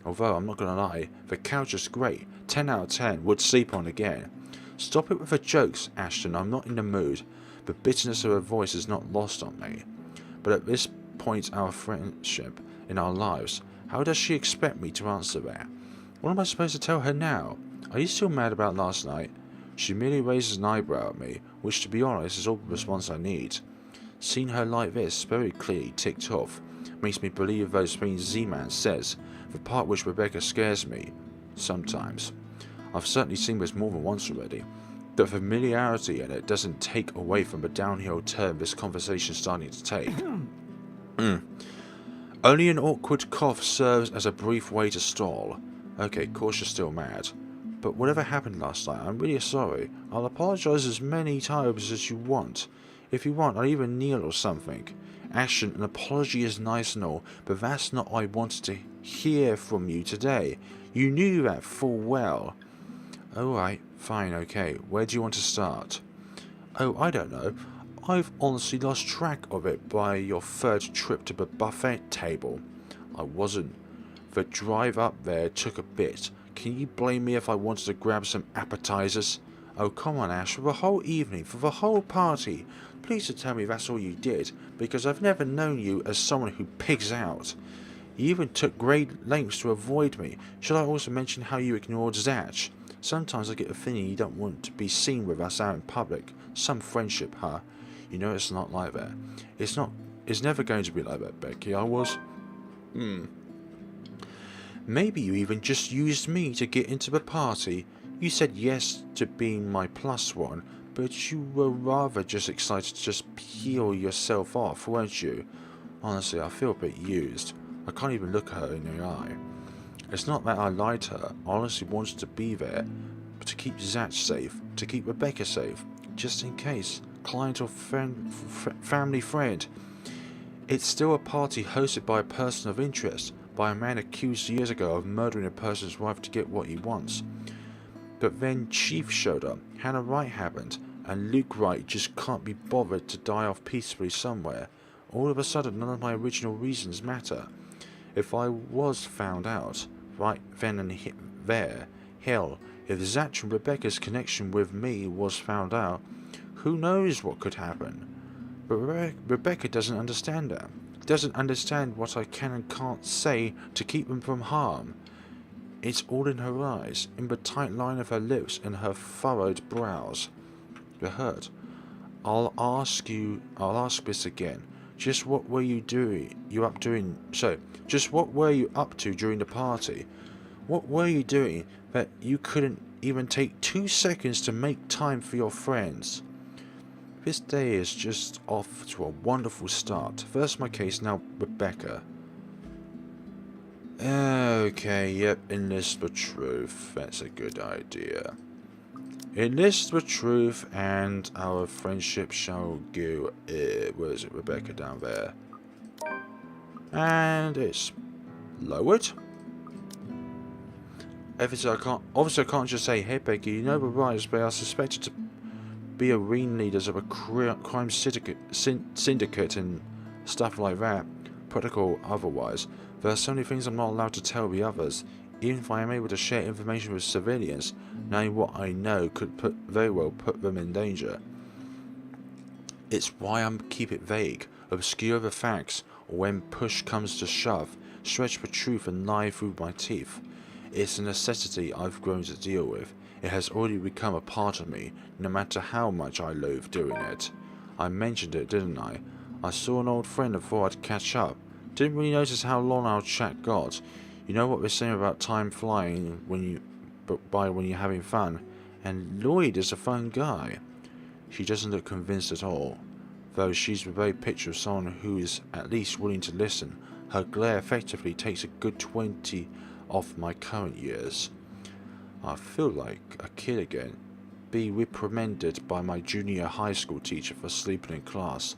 Although, I'm not going to lie, the couch is great. 10 out of 10. Would sleep on again. Stop it with the jokes, Ashton. I'm not in the mood. The bitterness of her voice is not lost on me. But at this point our friendship in our lives, how does she expect me to answer that? What am I supposed to tell her now? Are you still mad about last night? She merely raises an eyebrow at me, which to be honest is all the response I need. Seeing her like this, very clearly ticked off, makes me believe those things Z-Man says, the part which Rebecca scares me. Sometimes. I've certainly seen this more than once already. The familiarity in it doesn't take away from the downhill turn this conversation's starting to take. Only an awkward cough serves as a brief way to stall. Okay, of course you're still mad. But whatever happened last night, I'm really sorry. I'll apologise as many times as you want. If you want, I'll even kneel or something. Ashton, an apology is nice and all, but that's not what I wanted to hear from you today. You knew that full well. Alright, fine, okay. Where do you want to start? Oh, I don't know. I've honestly lost track of it by your third trip to the buffet table. I wasn't. The drive up there took a bit. Can you blame me if I wanted to grab some appetizers? Oh, come on, Ash, for the whole evening, for the whole party. Please don't tell me that's all you did, because I've never known you as someone who pigs out. You even took great lengths to avoid me. Should I also mention how you ignored Zach? Sometimes I get a feeling you don't want to be seen with us out in public. Some friendship, huh? You know it's not like that. It's never going to be like that, Becky. Maybe you even just used me to get into the party. You said yes to being my plus one, but you were rather just excited to just peel yourself off, weren't you? Honestly, I feel a bit used. I can't even look her in the eye. It's not that I lied to her. I honestly wanted to be there, but to keep Zach safe, to keep Rebecca safe, just in case. Client or family friend. It's still a party hosted by a person of interest, by a man accused years ago of murdering a person's wife to get what he wants. But then Chief showed up, Hannah Wright happened, and Luke Wright just can't be bothered to die off peacefully somewhere. All of a sudden, none of my original reasons matter. If I was found out, right then and there, Hell, if Zach and Rebecca's connection with me was found out, who knows what could happen. But Rebecca doesn't understand that. Doesn't understand what I can and can't say to keep them from harm. It's all in her eyes, in the tight line of her lips and her furrowed brows. You're hurt. I'll ask this again. Just what were you up to during the party? What were you doing that you couldn't even take 2 seconds to make time for your friends? This day is just off to a wonderful start. First my case, now Rebecca. Okay, yep, enlist the truth. That's a good idea. Enlist the truth and our friendship shall go... where is it? Rebecca down there. And it's lowered. Obviously I can't just say, hey Becky, you know the rights, but are suspected to be ringleaders of a crime syndicate and stuff like that. Protocol otherwise. There are so many things I'm not allowed to tell the others. Even if I am able to share information with civilians, knowing what I know could very well put them in danger. It's why I'm keep it vague, obscure the facts, or when push comes to shove, stretch the truth and lie through my teeth. It's a necessity I've grown to deal with. It has already become a part of me, no matter how much I loathe doing it. I mentioned it, didn't I? I saw an old friend and thought I'd catch up. Didn't really notice how long our chat got. You know what we're saying about time flying when you're having fun, and Lloyd is a fun guy. She doesn't look convinced at all, though she's the very picture of someone who is at least willing to listen. Her glare effectively takes a good 20 off my current years. I feel like a kid again, be reprimanded by my junior high school teacher for sleeping in class.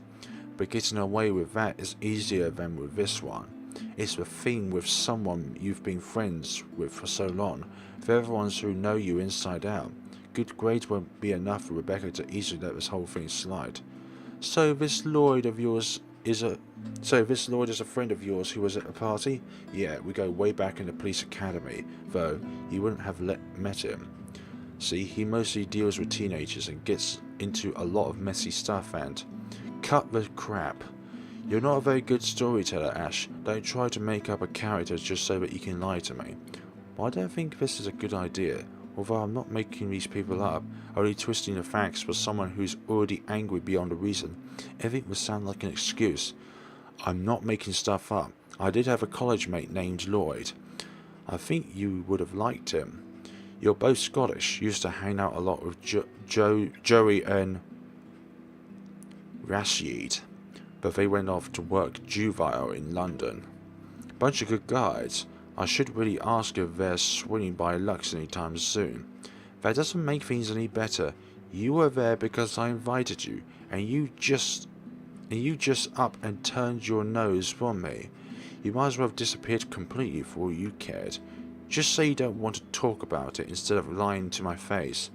But getting away with that is easier than with this one. It's the thing with someone you've been friends with for so long, for everyone who know you inside out. Good grades won't be enough for Rebecca to easily let this whole thing slide. So this Lloyd is a friend of yours who was at the party? Yeah, we go way back in the police academy, though you wouldn't have met him. See, he mostly deals with teenagers and gets into a lot of messy stuff and... Cut the crap. You're not a very good storyteller, Ash. Don't try to make up a character just so that you can lie to me. Well, I don't think this is a good idea. Although I'm not making these people up, only twisting the facts for someone who's already angry beyond a reason. Everything would sound like an excuse. I'm not making stuff up. I did have a college mate named Lloyd. I think you would have liked him. You're both Scottish. Used to hang out a lot with Joey and Rashid, but they went off to work juvenile in London. Bunch of good guys. I should really ask if they're swinging by Lux anytime soon. That doesn't make things any better. You were there because I invited you, and you just up and turned your nose from me. You might as well have disappeared completely for all you cared. Just say you don't want to talk about it instead of lying to my face.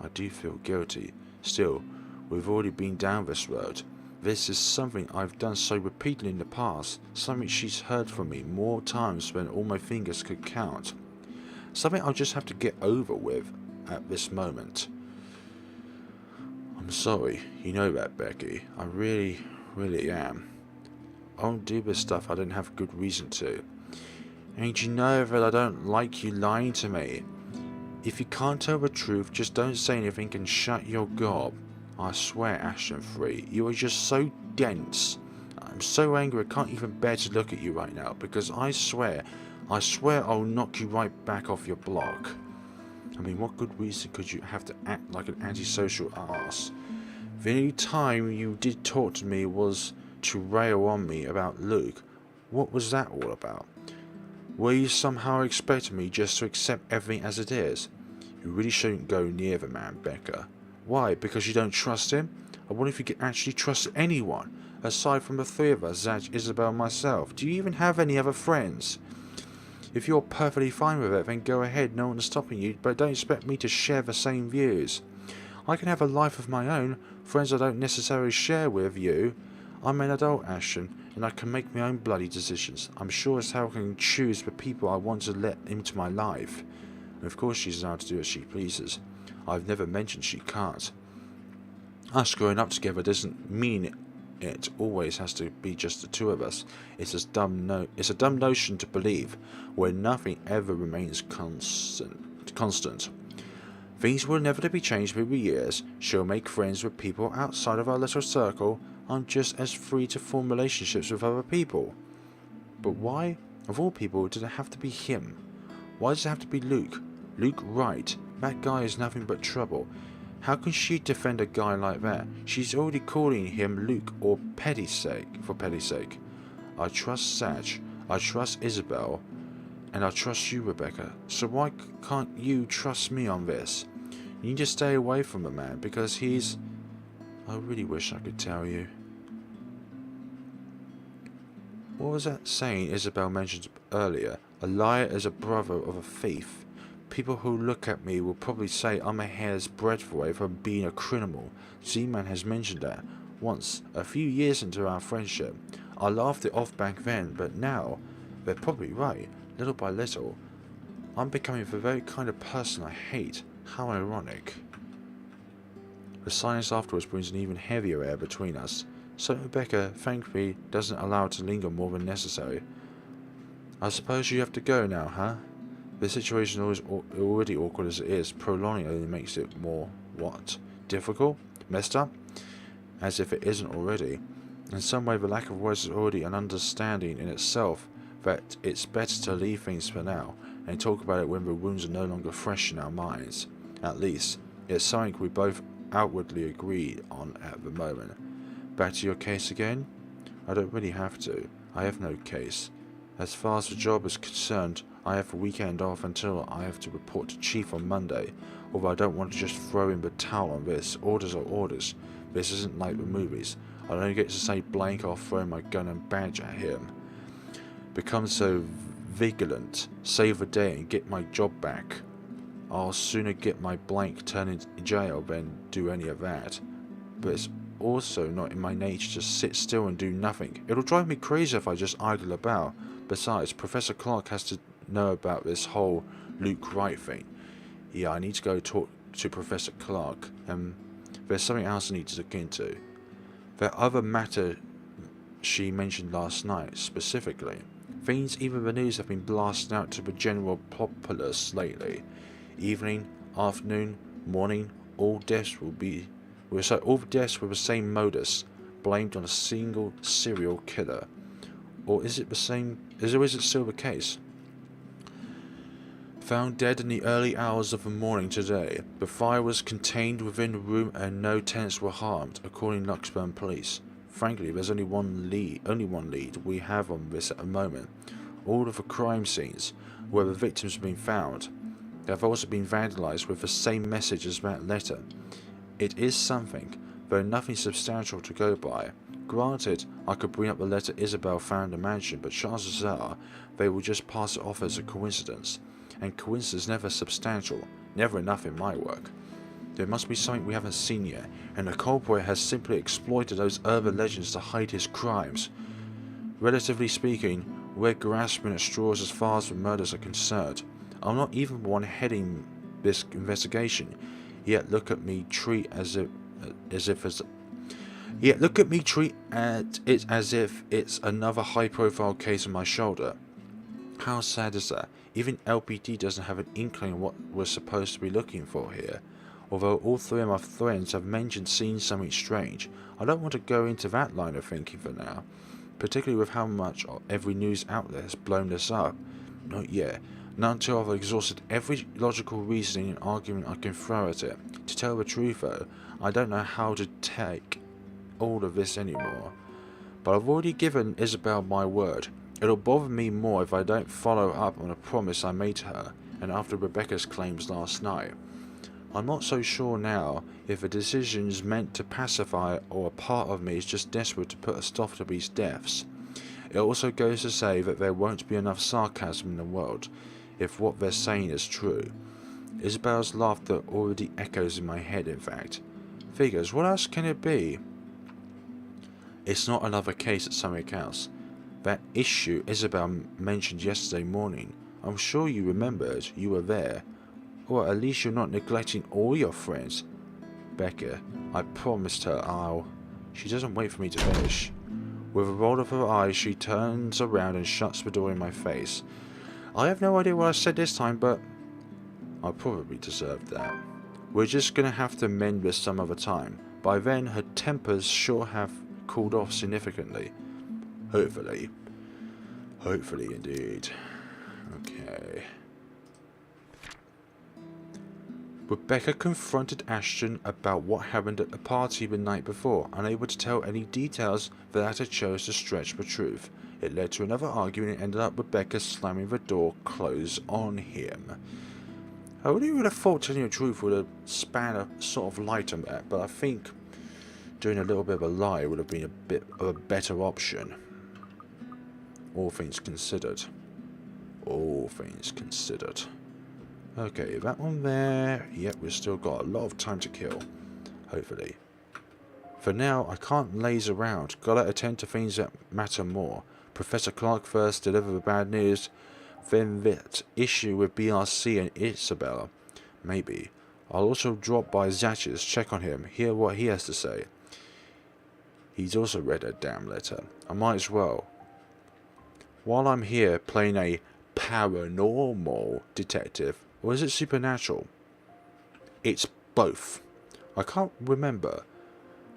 I do feel guilty. Still, we've already been down this road. This is something I've done so repeatedly in the past, something she's heard from me more times than all my fingers could count. Something I'll just have to get over with at this moment. I'm sorry, you know that, Becky. I really, really am. I won't do this stuff I don't have a good reason to. And you know that I don't like you lying to me. If you can't tell the truth, just don't say anything and shut your gob. I swear, Ashton 3, you are just so dense. I'm so angry I can't even bear to look at you right now, because I swear I'll knock you right back off your block. I mean, what good reason could you have to act like an antisocial ass? The only time you did talk to me was to rail on me about Luke. What was that all about? Were you somehow expecting me just to accept everything as it is? You really shouldn't go near the man, Becca. Why? Because you don't trust him? I wonder if you can actually trust anyone, aside from the three of us, Zach, Isabel, and myself. Do you even have any other friends? If you're perfectly fine with it, then go ahead, no one's stopping you, but don't expect me to share the same views. I can have a life of my own, friends I don't necessarily share with you. I'm an adult, Ashton, and I can make my own bloody decisions. I'm sure as hell I can choose the people I want to let into my life. Of course she's allowed to do as she pleases. I've never mentioned she can't. Us growing up together doesn't mean it always has to be just the two of us. It's a dumb notion to believe, where nothing ever remains constant. Things will inevitably change over years. She'll make friends with people outside of our little circle. I'm just as free to form relationships with other people. But why, of all people, did it have to be him? Why does it have to be Luke? Luke Wright. That guy is nothing but trouble. How can she defend a guy like that? She's already calling him Luke for petty sake. I trust Satch, I trust Isabel, and I trust you, Rebecca. So why can't you trust me on this? You need to stay away from the man, because he's... I really wish I could tell you. What was that saying Isabel mentioned earlier? A liar is a brother of a thief. People who look at me will probably say I'm a hair's breadth away from being a criminal. Z-Man has mentioned that once, a few years into our friendship. I laughed it off back then, but now, they're probably right. Little by little, I'm becoming the very kind of person I hate. How ironic. The silence afterwards brings an even heavier air between us. So Rebecca, thankfully, doesn't allow it to linger more than necessary. I suppose you have to go now, huh? The situation is already awkward as it is. Prolonging only makes it more, what? Difficult? Messed up? As if it isn't already. In some way, the lack of words is already an understanding in itself that it's better to leave things for now and talk about it when the wounds are no longer fresh in our minds. At least, it's something we both outwardly agree on at the moment. Back to your case again? I don't really have to. I have no case. As far as the job is concerned, I have the weekend off until I have to report to Chief on Monday, although I don't want to just throw in the towel on this. Orders are orders. This isn't like the movies. I don't get to say blank or throw my gun and badge at him. Become so vigilant, save the day and get my job back. I'll sooner get my blank turned in jail than do any of that. But it's also not in my nature to sit still and do nothing. It'll drive me crazy if I just idle about. Besides, Professor Clark has to know about this whole Luke Wright thing. Yeah, I need to go talk to Professor Clark, and there's something else I need to look into. That other matter she mentioned last night, specifically. Things, even the news, have been blasted out to the general populace lately. Evening, afternoon, morning, all deaths were the same modus, blamed on a single serial killer. Or is it still the case? Found dead in the early hours of the morning today. The fire was contained within the room and no tenants were harmed, according to Luxburn Police. Frankly, there's only one lead we have on this at the moment. All of the crime scenes where the victims have been found have also been vandalized with the same message as that letter. It is something, though nothing substantial to go by. Granted, I could bring up the letter Isabel found in the mansion, but chances are they will just pass it off as a coincidence. And coincidence never substantial, never enough in my work. There must be something we haven't seen yet, and the culprit has simply exploited those urban legends to hide his crimes. Relatively speaking, we're grasping at straws as far as the murders are concerned. I'm not even the one heading this investigation, yet look at me treat it as if it's another high-profile case on my shoulder. How sad is that? Even LPD doesn't have an inkling of what we're supposed to be looking for here. Although all three of my friends have mentioned seeing something strange, I don't want to go into that line of thinking for now, particularly with how much every news outlet has blown this up. Not yet. Not until I've exhausted every logical reasoning and argument I can throw at it. To tell the truth though, I don't know how to take all of this anymore. But I've already given Isabel my word. It'll bother me more if I don't follow up on a promise I made to her, and after Rebecca's claims last night. I'm not so sure now if the decision's meant to pacify or a part of me is just desperate to put a stop to these deaths. It also goes to say that there won't be enough sarcasm in the world if what they're saying is true. Isabel's laughter already echoes in my head, in fact. Figures, what else can it be? It's not another case, it's something else. That issue Isabel mentioned yesterday morning, I'm sure you remembered, you were there. Or at least you're not neglecting all your friends. Becca, I promised her I'll... She doesn't wait for me to finish. With a roll of her eyes, she turns around and shuts the door in my face. I have no idea what I said this time, but I probably deserved that. We're just gonna have to mend this some other time. By then, her tempers sure have cooled off significantly. Hopefully. Hopefully, indeed. Okay. Rebecca confronted Ashton about what happened at the party the night before, unable to tell any details. The latter chose to stretch the truth. It led to another argument and ended up Rebecca slamming the door closed on him. I really would have thought telling the truth would have spanned a sort of light on that, but I think doing a little bit of a lie would have been a bit of a better option. All things considered. All things considered. Okay, that one there. Yep, we've still got a lot of time to kill. Hopefully. For now, I can't laze around. Gotta attend to things that matter more. Professor Clark first, deliver the bad news. Then that issue with BRC and Isabella. Maybe. I'll also drop by Zatch's, check on him, hear what he has to say. He's also read a damn letter. I might as well. While I'm here playing a paranormal detective, or is it supernatural? It's both. I can't remember.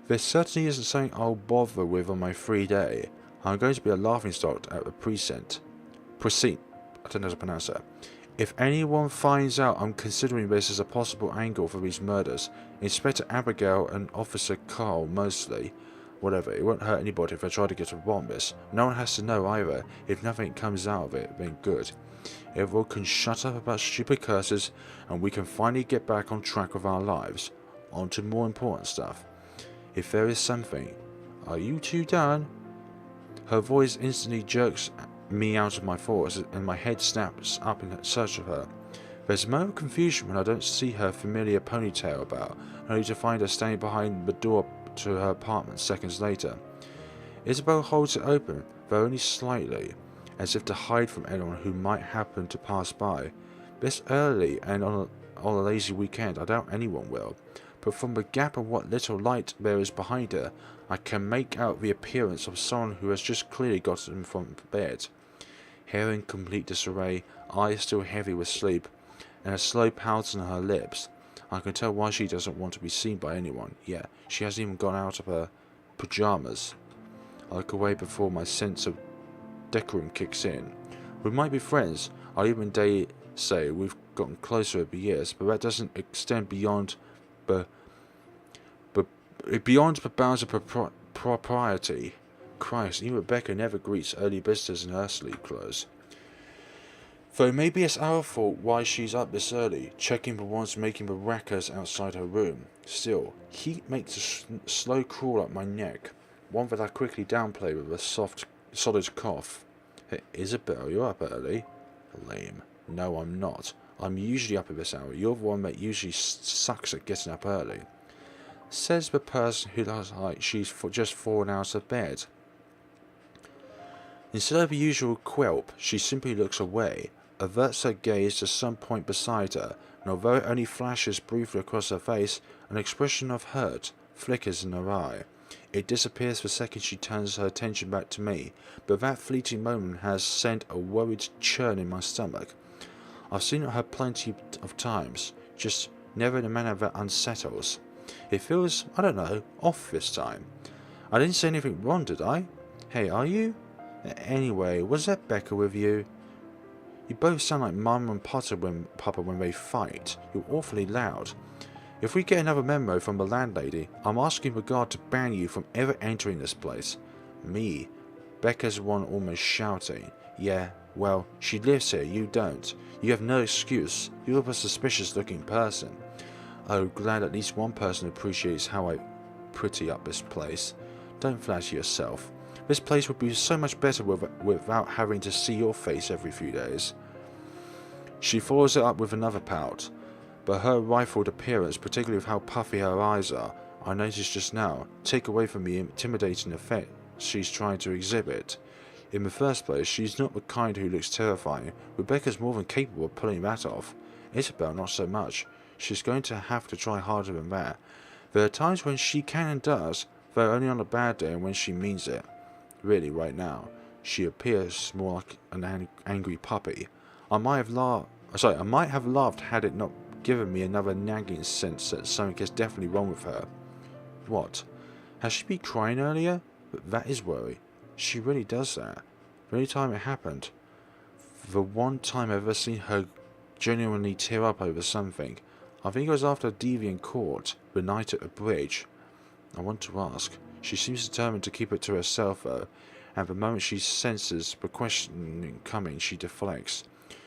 There certainly isn't something I'll bother with on my free day. I'm going to be a laughingstock at the precinct. I don't know how to pronounce that. If anyone finds out I'm considering this as a possible angle for these murders, Inspector Abigail and Officer Carl mostly, whatever, it won't hurt anybody if I try to get to the bottom of this. No one has to know either. If nothing comes out of it, then good. Everyone can shut up about stupid curses, and we can finally get back on track with our lives. On to more important stuff. If there is something... Are you two done? Her voice instantly jerks me out of my thoughts, and my head snaps up in search of her. There's a moment of confusion when I don't see her familiar ponytail about, only to find her standing behind the door to her apartment seconds later. Isabel holds it open, though only slightly, as if to hide from anyone who might happen to pass by. This early and on a lazy weekend, I doubt anyone will, but from the gap of what little light there is behind her, I can make out the appearance of someone who has just clearly gotten from bed. Hair in complete disarray, eyes still heavy with sleep, and a slow pout on her lips. I can tell why she doesn't want to be seen by anyone. Yeah, she hasn't even gone out of her pyjamas. I look away before my sense of decorum kicks in. We might be friends. I'll even dare say we've gotten closer over the years, but that doesn't extend beyond the bounds of propriety. Christ, even Rebecca never greets early visitors in her sleep clothes. Though maybe it's our fault why she's up this early, checking the ones making the rackers outside her room. Still, heat makes a slow crawl up my neck, one that I quickly downplay with a soft, solid cough. Hey, Isabel, you're up early? Lame. No, I'm not. I'm usually up at this hour. You're the one that usually sucks at getting up early. Says the person who looks like she's just fallen out of bed. Instead of the usual quilp, she simply looks away, averts her gaze to some point beside her, and although it only flashes briefly across her face, an expression of hurt flickers in her eye. It disappears the second she turns her attention back to me, but that fleeting moment has sent a worried churn in my stomach. I've seen her plenty of times, just never in a manner that unsettles. It feels, I don't know, off this time. I didn't say anything wrong, did I? Hey, are you? Anyway, was that Becca with you? You both sound like Mum and Papa when they fight. You're awfully loud. If we get another memo from the landlady, I'm asking the guard to ban you from ever entering this place. Me. Becca's the one almost shouting. Yeah, well, she lives here, you don't. You have no excuse. You're a suspicious looking person. Oh, glad at least one person appreciates how I pretty up this place. Don't flatter yourself. This place would be so much better without having to see your face every few days. She follows it up with another pout, but her rifled appearance, particularly with how puffy her eyes are, I noticed just now, take away from the intimidating effect she's trying to exhibit. In the first place, she's not the kind who looks terrifying. Rebecca's more than capable of pulling that off. Isabel, not so much. She's going to have to try harder than that. There are times when she can and does, though only on a bad day and when she means it. Really, right now, she appears more like an angry puppy. I might have laughed had it not given me another nagging sense that something is definitely wrong with her. What? Has she been crying earlier? But that is worry. She really does that. The only time it happened. The one time I've ever seen her genuinely tear up over something. I think it was after a deviant court, the night at the bridge. I want to ask. She seems determined to keep it to herself though, and the moment she senses the questioning coming, she deflects.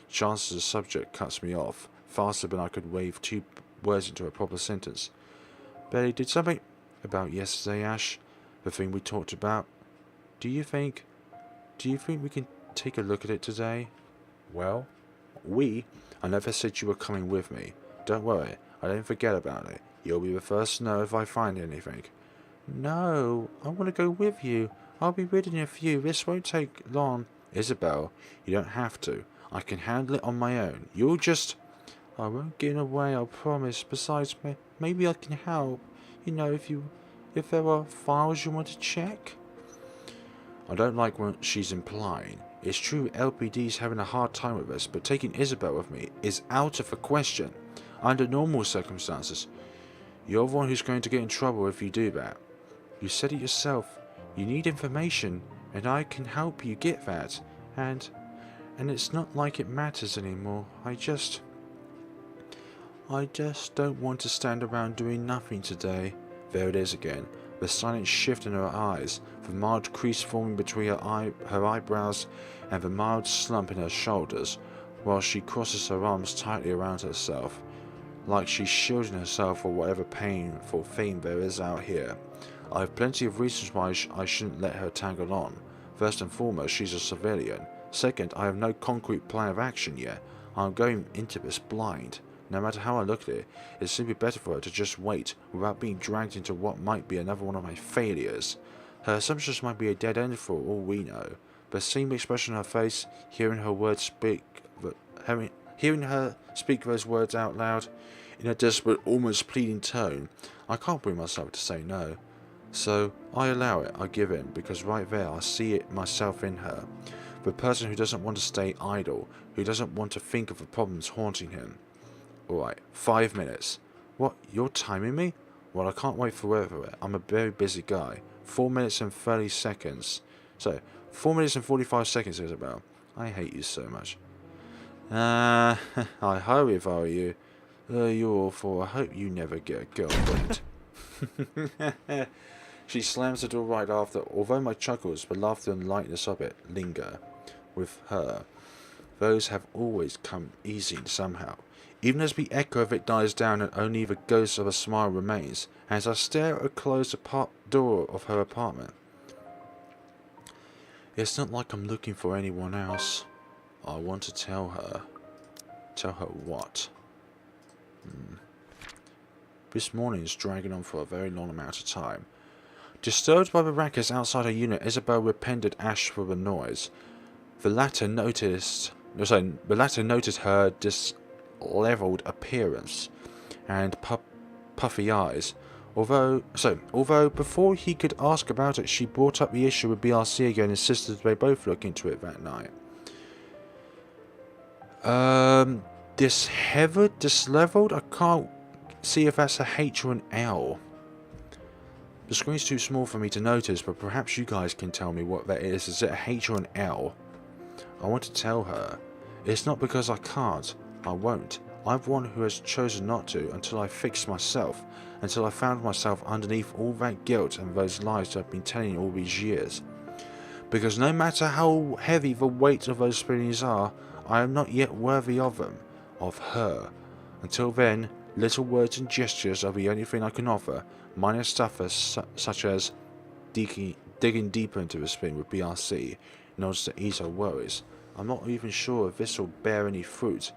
Chances the subject cuts me off, faster than I could wave 2 words into a proper sentence. Betty, did something about yesterday, Ash? The thing we talked about? Do you think we can take a look at it today? Well, I never said you were coming with me. Don't worry, I don't forget about it. You'll be the first to know if I find anything. No, I want to go with you. I'll be ready in a few. This won't take long. Isabel, you don't have to. I can handle it on my own. You'll just... I won't get in the way, I promise. Besides, maybe I can help. You know, if there are files you want to check. I don't like what she's implying. It's true LPD's having a hard time with us, but taking Isabel with me is out of the question. Under normal circumstances. You're the one who's going to get in trouble if you do that. You said it yourself. You need information, and I can help you get that. And it's not like it matters anymore. I just don't want to stand around doing nothing today. There it is again. The silent shift in her eyes, the mild crease forming between her eyebrows, and the mild slump in her shoulders, while she crosses her arms tightly around herself, like she's shielding herself for whatever painful thing there is out here. I have plenty of reasons why I shouldn't let her tangle on. First and foremost, she's a civilian. Second, I have no concrete plan of action yet. I'm going into this blind. No matter how I look at it, it's simply better for her to just wait, without being dragged into what might be another one of my failures. Her assumptions might be a dead end for all we know, but seeing the expression on her face, hearing her speak those words out loud, in a desperate, almost pleading tone, I can't bring myself to say no. So, I allow it, I give in, because right there I see it myself in her. The person who doesn't want to stay idle, who doesn't want to think of the problems haunting him. Alright, 5 minutes. What, you're timing me? Well, I can't wait forever. I'm a very busy guy. 4 minutes and 30 seconds. So, 4 minutes and 45 seconds, Isabel. I hate you so much. I hurry if I were you. You're awful. I hope you never get a girlfriend. She slams the door right after, although my chuckles, the laughter and lightness of it, linger. With her, those have always come easy somehow. Even as the echo of it dies down and only the ghost of a smile remains, as I stare at a closed door of her apartment. It's not like I'm looking for anyone else. I want to tell her. Tell her what? This morning is dragging on for a very long amount of time. Disturbed by the rackets outside her unit, Isabel repented Ash for the noise. The latter noticed her disheveled appearance and puffy eyes. Although before he could ask about it, she brought up the issue with BRC again and insisted they both look into it that night. Disheveled? I can't see if that's a H or an L. The screen's too small for me to notice, but perhaps you guys can tell me what that is. Is it a H or an L? I want to tell her. It's not because I can't. I won't. I'm one who has chosen not to until I fixed myself, until I found myself underneath all that guilt and those lies I've been telling all these years. Because no matter how heavy the weight of those feelings are, I am not yet worthy of them, of her. Until then, little words and gestures are the only thing I can offer, minor stuff such as digging deeper into this thing with BRC in order to ease her worries. I'm not even sure if this will bear any fruit,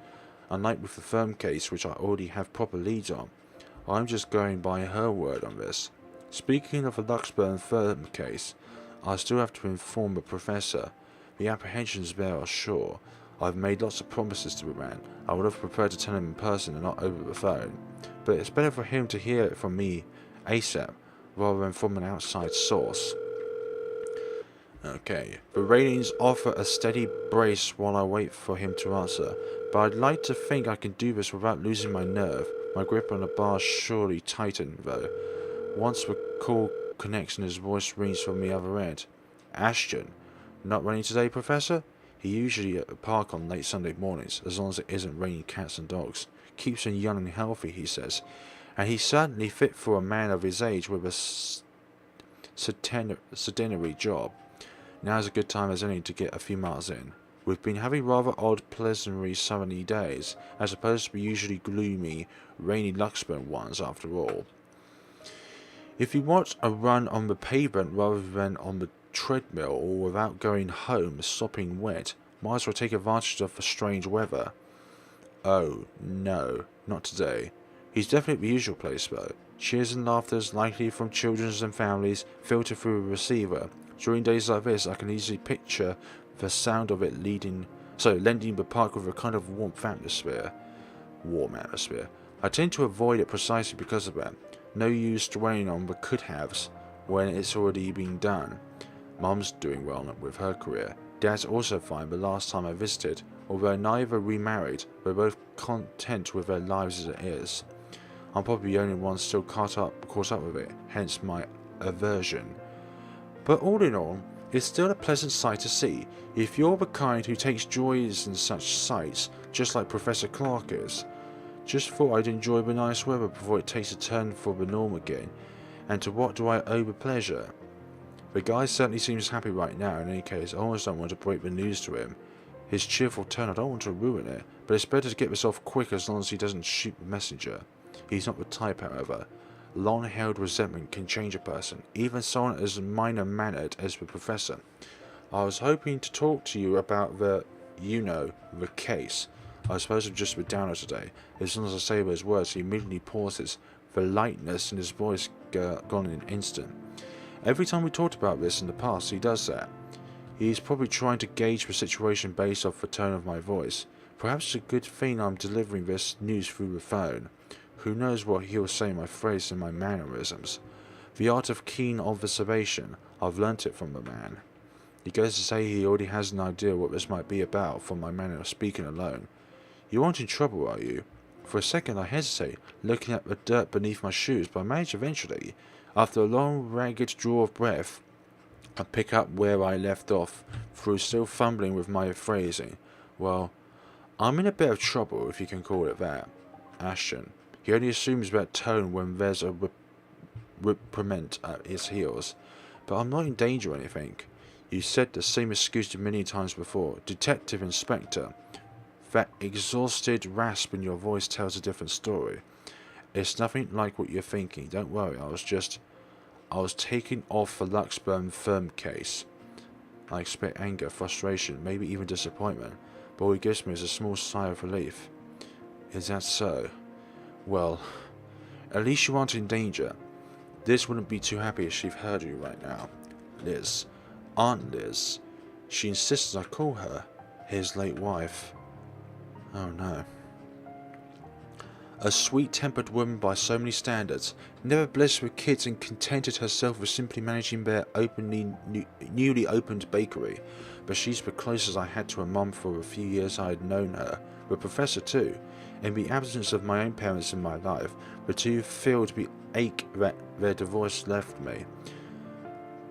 unlike with the firm case which I already have proper leads on. I'm just going by her word on this. Speaking of the Luxburn firm case, I still have to inform the professor. The apprehensions there are sure. I've made lots of promises to the man. I would have preferred to tell him in person and not over the phone. But it's better for him to hear it from me ASAP, rather than from an outside source. Okay. The ratings offer a steady brace while I wait for him to answer, but I'd like to think I can do this without losing my nerve. My grip on the bar surely tightened, though. Once the call connects and his voice rings from the other end. Ashton. Not running today, Professor? He usually at the park on late Sunday mornings, as long as it isn't raining cats and dogs. Keeps him young and healthy, he says. And he's certainly fit for a man of his age with a sedentary job. Now's a good time as any to get a few miles in. We've been having rather odd, pleasantly sunny days, as opposed to the usually gloomy, rainy Luxburn ones after all. If you want a run on the pavement rather than on the treadmill or without going home sopping wet, might as well take advantage of the strange weather. Oh, no, not today. He's definitely at the usual place though. Cheers and laughter, likely from children and families, filter through the receiver. During days like this, I can easily picture the sound of it lending the park with a kind of warm atmosphere. I tend to avoid it precisely because of that. No use dwelling on the could-haves when it's already been done. Mum's doing well with her career. Dad's also fine the last time I visited. Although neither remarried, we're both content with their lives as it is. I'm probably the only one still caught up with it, hence my aversion. But all in all, it's still a pleasant sight to see, if you're the kind who takes joys in such sights, just like Professor Clark is. Just thought I'd enjoy the nice weather before it takes a turn for the norm again, and to what do I owe the pleasure? The guy certainly seems happy right now. In any case, I almost don't want to break the news to him. His cheerful tone, I don't want to ruin it, but it's better to get this off quick as long as he doesn't shoot the messenger. He's not the type, however. Long-held resentment can change a person, even someone as minor-mannered as the Professor. I was hoping to talk to you about the case. I suppose I'm just a bit downer today. As soon as I say those words, he immediately pauses, the lightness in his voice gone in an instant. Every time we talked about this in the past, he does that. He's probably trying to gauge the situation based off the tone of my voice. Perhaps it's a good thing I'm delivering this news through the phone. Who knows what he'll say in my phrase and my mannerisms. The art of keen observation, I've learnt it from the man. He goes to say he already has an idea what this might be about from my manner of speaking alone. You aren't in trouble, are you? For a second I hesitate, looking at the dirt beneath my shoes, but I manage eventually. After a long, ragged draw of breath, I pick up where I left off, through still fumbling with my phrasing. Well, I'm in a bit of trouble, if you can call it that. Ashton. He only assumes that tone when there's a reprimand at his heels. But I'm not in danger or anything. You said the same excuse many times before. Detective Inspector. That exhausted rasp in your voice tells a different story. It's nothing like what you're thinking. Don't worry, I was taking off the Luxburn firm case. I expect anger, frustration, maybe even disappointment. But all he gives me is a small sigh of relief. Is that so? Well, at least you aren't in danger. Liz wouldn't be too happy if she heard you right now. Liz. Aunt Liz. She insists I call her his late wife. Oh no. A sweet-tempered woman by so many standards, never blessed with kids and contented herself with simply managing their newly opened bakery. But she's the closest I had to a mum for the few years I had known her. The Professor too. In the absence of my own parents in my life, the two filled the ache that their divorce left me.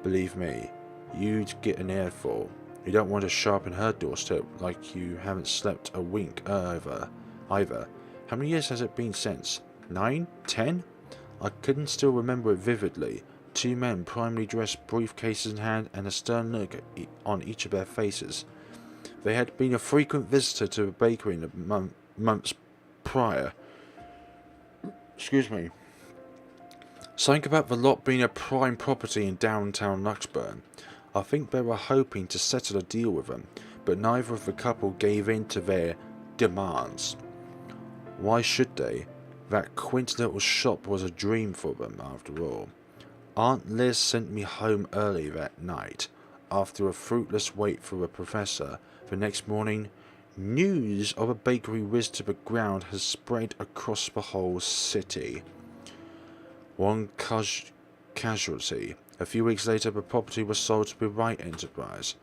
Believe me, you'd get an earful. You don't want to sharpen her doorstep like you haven't slept a wink either. How many years has it been since? 9? 10? I couldn't still remember it vividly. Two men, primly dressed, briefcases in hand, and a stern look on each of their faces. They had been a frequent visitor to the bakery in the months prior. Excuse me. Something about the lot being a prime property in downtown Luxburn. I think they were hoping to settle a deal with them, but neither of the couple gave in to their demands. Why should they? That quaint little shop was a dream for them, after all. Aunt Liz sent me home early that night. After a fruitless wait for the Professor, the next morning, News of a bakery whizzed to the ground has spread across the whole city. One casualty. A few weeks later, the property was sold to the Wright Enterprise.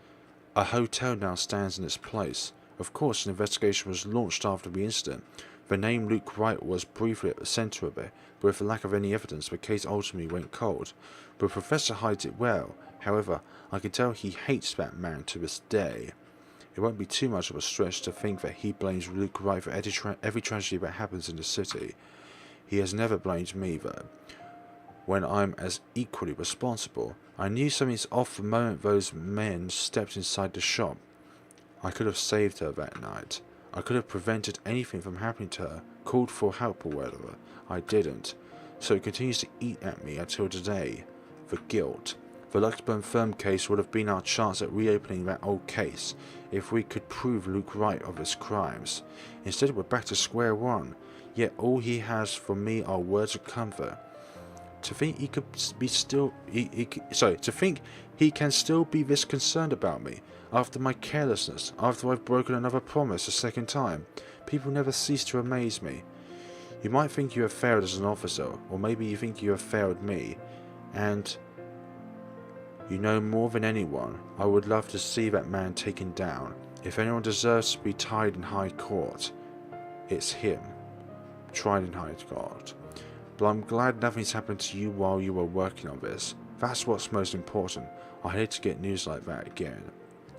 A hotel now stands in its place. Of course, an investigation was launched after the incident. The name Luke Wright was briefly at the centre of it, but with the lack of any evidence, the case ultimately went cold. The professor hides it well. However, I can tell he hates that man to this day. It won't be too much of a stretch to think that he blames Luke Wright for every tragedy that happens in the city. He has never blamed me, though, when I'm as equally responsible. I knew something's off the moment those men stepped inside the shop. I could have saved her that night. I could have prevented anything from happening to her, called for help or whatever. I didn't. So it continues to eat at me until today. The guilt. The Luxburn firm case would have been our chance at reopening that old case, if we could prove Luke right of his crimes. Instead, we're back to square one. Yet all he has for me are words of comfort. To think he could be still, to think he can still be this concerned about me after my carelessness, after I've broken another promise a second time. People never cease to amaze me. You might think you have failed as an officer, or maybe you think you have failed me, and you know more than anyone, I would love to see that man taken down. If anyone deserves to be tried in high court, it's him. Tried in high court. But I'm glad nothing's happened to you while you were working on this. That's what's most important. I hate to get news like that again.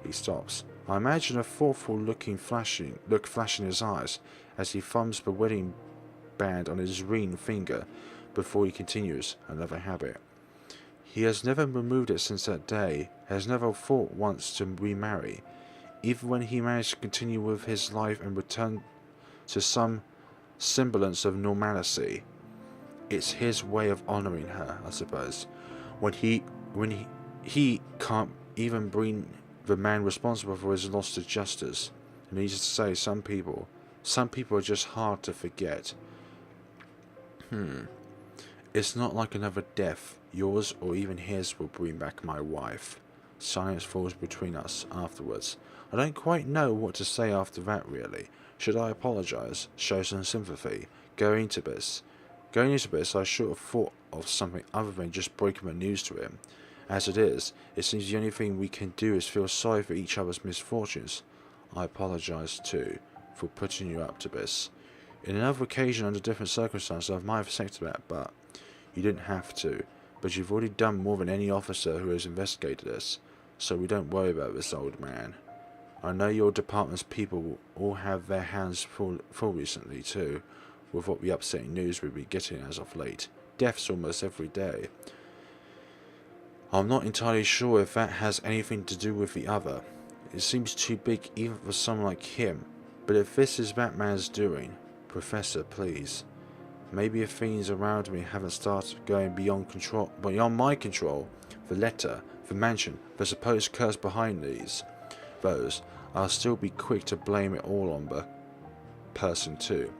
He stops. I imagine a thoughtful look flashing in his eyes as he thumbs the wedding band on his ring finger before he continues. Another habit. He has never removed it since that day, has never thought once to remarry, even when he managed to continue with his life and return to some semblance of normalcy. It's his way of honouring her, I suppose. When he can't even bring the man responsible for his loss to justice. And needless to say, some people are just hard to forget. It's not like another death. Yours or even his will bring back my wife. Silence falls between us afterwards. I don't quite know what to say after that, really. Should I apologise? Show some sympathy? Going into this, I should have thought of something other than just breaking the news to him. As it is, it seems the only thing we can do is feel sorry for each other's misfortunes. I apologise too, for putting you up to this. In another occasion, under different circumstances, I might have accepted that, but you didn't have to. But you've already done more than any officer who has investigated this, so we don't worry about this, old man. I know your department's people all have their hands full recently too, with what the upsetting news we've been getting as of late. Deaths almost every day. I'm not entirely sure if that has anything to do with the other. It seems too big even for someone like him, but if this is that man's doing, Professor, please. Maybe if things around me haven't started going beyond my control, the letter, the mansion, the supposed curse behind those, I'll still be quick to blame it all on the person too.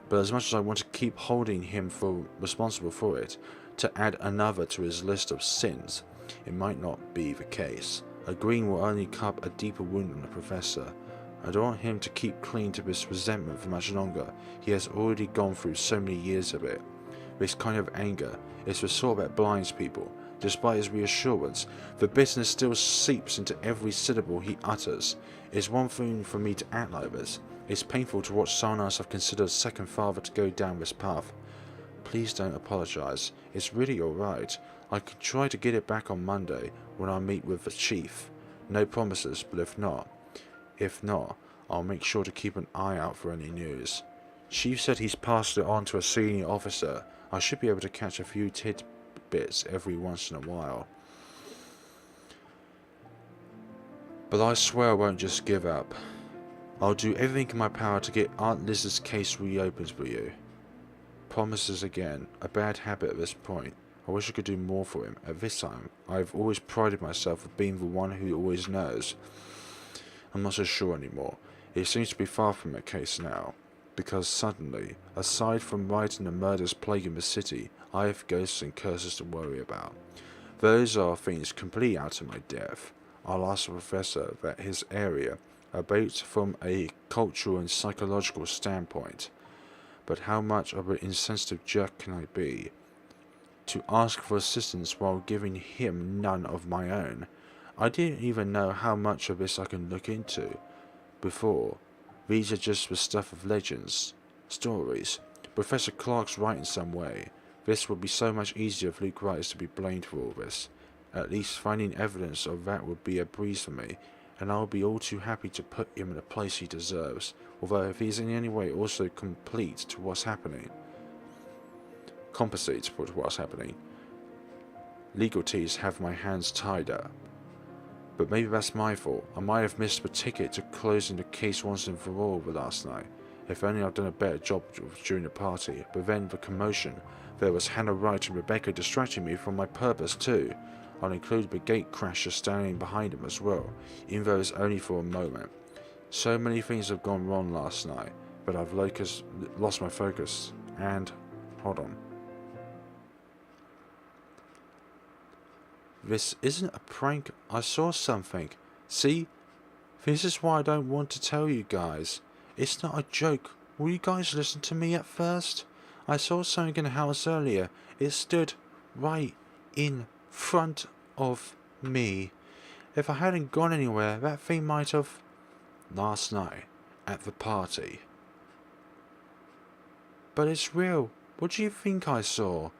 But as much as I want to keep holding him responsible for it, to add another to his list of sins, it might not be the case. Agreeing will only cup a deeper wound on the professor. I don't want him to keep clinging to this resentment for much longer. He has already gone through so many years of it. This kind of anger is the sort that blinds people. Despite his reassurance, the bitterness still seeps into every syllable he utters. It's one thing for me to act like this. It's painful to watch someone else I've considered second father to go down this path. Please don't apologise. It's really alright. I can try to get it back on Monday when I meet with the chief. No promises, but if not, I'll make sure to keep an eye out for any news. Chief said he's passed it on to a senior officer. I should be able to catch a few tidbits every once in a while. But I swear I won't just give up. I'll do everything in my power to get Aunt Liz's case reopened for you. Promises again, a bad habit at this point. I wish I could do more for him. At this time, I've always prided myself on being the one who always knows. I'm not so sure anymore. It seems to be far from the case now, because suddenly, aside from writing the murders plaguing the city, I have ghosts and curses to worry about. Those are things completely out of my depth. I'll ask the professor that his area, albeit from a cultural and psychological standpoint. But how much of an insensitive jerk can I be to ask for assistance while giving him none of my own? I didn't even know how much of this I can look into before. These are just the stuff of legends, stories. Professor Clark's right in some way. This would be so much easier if Luke Wright is to be blamed for all this. At least finding evidence of that would be a breeze for me, and I'll be all too happy to put him in the place he deserves, although if he's in any way also compensate to what's happening. Legalities have my hands tied up. But maybe that's my fault. I might have missed the ticket to closing the case once and for all last night. If only I'd done a better job during the party. But then the commotion. There was Hannah Wright and Rebecca distracting me from my purpose too. I'll include the gate crasher standing behind them as well, even though it's only for a moment. So many things have gone wrong last night, but I've lost my focus. And hold on. This isn't a prank. I saw something. See? This is why I don't want to tell you guys. It's not a joke. Will you guys listen to me at first? I saw something in the house earlier. It stood right in front of me. If I hadn't gone anywhere, that thing might have... Last night, at the party. But it's real. What do you think I saw?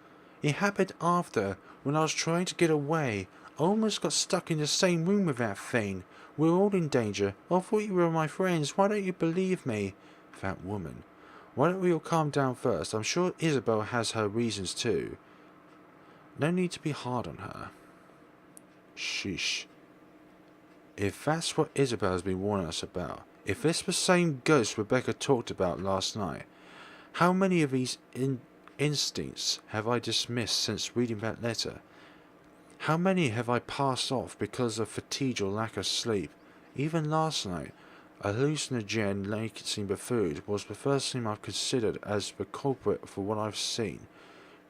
It happened after, when I was trying to get away. I almost got stuck in the same room with that thing. We're all in danger. I thought you were my friends. Why don't you believe me? That woman. Why don't we all calm down first? I'm sure Isabel has her reasons too. No need to be hard on her. Sheesh. If that's what Isabel has been warning us about, if it's the same ghost Rebecca talked about last night, how many of these instincts have I dismissed since reading that letter? How many have I passed off because of fatigue or lack of sleep? Even last night, a hallucinogen lacing the food was the first thing I've considered as the culprit for what I've seen,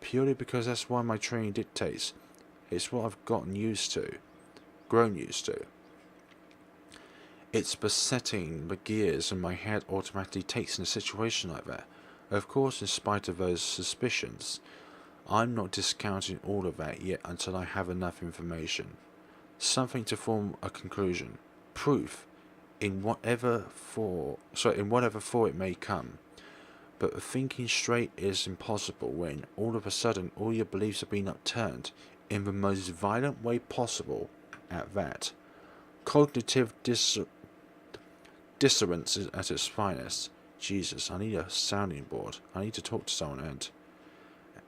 purely because that's why my training dictates. It's what I've grown used to. It's besetting the gears and my head automatically takes in a situation like that. Of course, in spite of those suspicions, I'm not discounting all of that yet until I have enough information. Something to form a conclusion. Proof. In whatever form it may come. But thinking straight is impossible when, all of a sudden, all your beliefs are being upturned, in the most violent way possible, at that. Cognitive dissonance is at its finest. Jesus, I need a sounding board. I need to talk to someone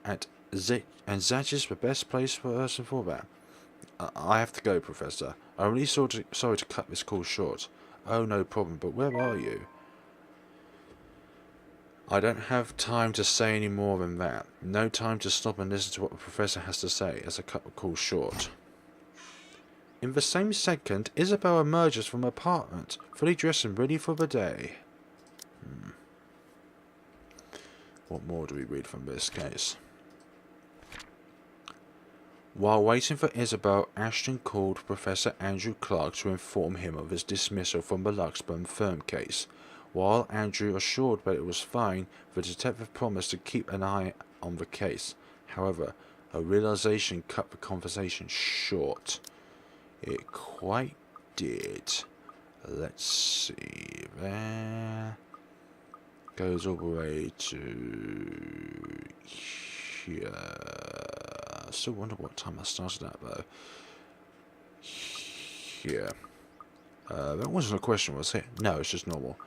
and Zach is the best place person for that. I have to go, Professor. I'm really sorry to cut this call short. Oh, no problem, but where are you? I don't have time to say any more than that. No time to stop and listen to what the Professor has to say as I cut the call short. In the same second, Isabel emerges from her apartment, fully dressed and ready for the day. What more do we read from this case? While waiting for Isabel, Ashton called Professor Andrew Clark to inform him of his dismissal from the Luxburn firm case. While Andrew assured that it was fine, the detective promised to keep an eye on the case. However, a realization cut the conversation short. It quite did. Let's see. There goes all the way to here. I still wonder what time I started at though. Here. That wasn't a question, was it? No, it's just normal.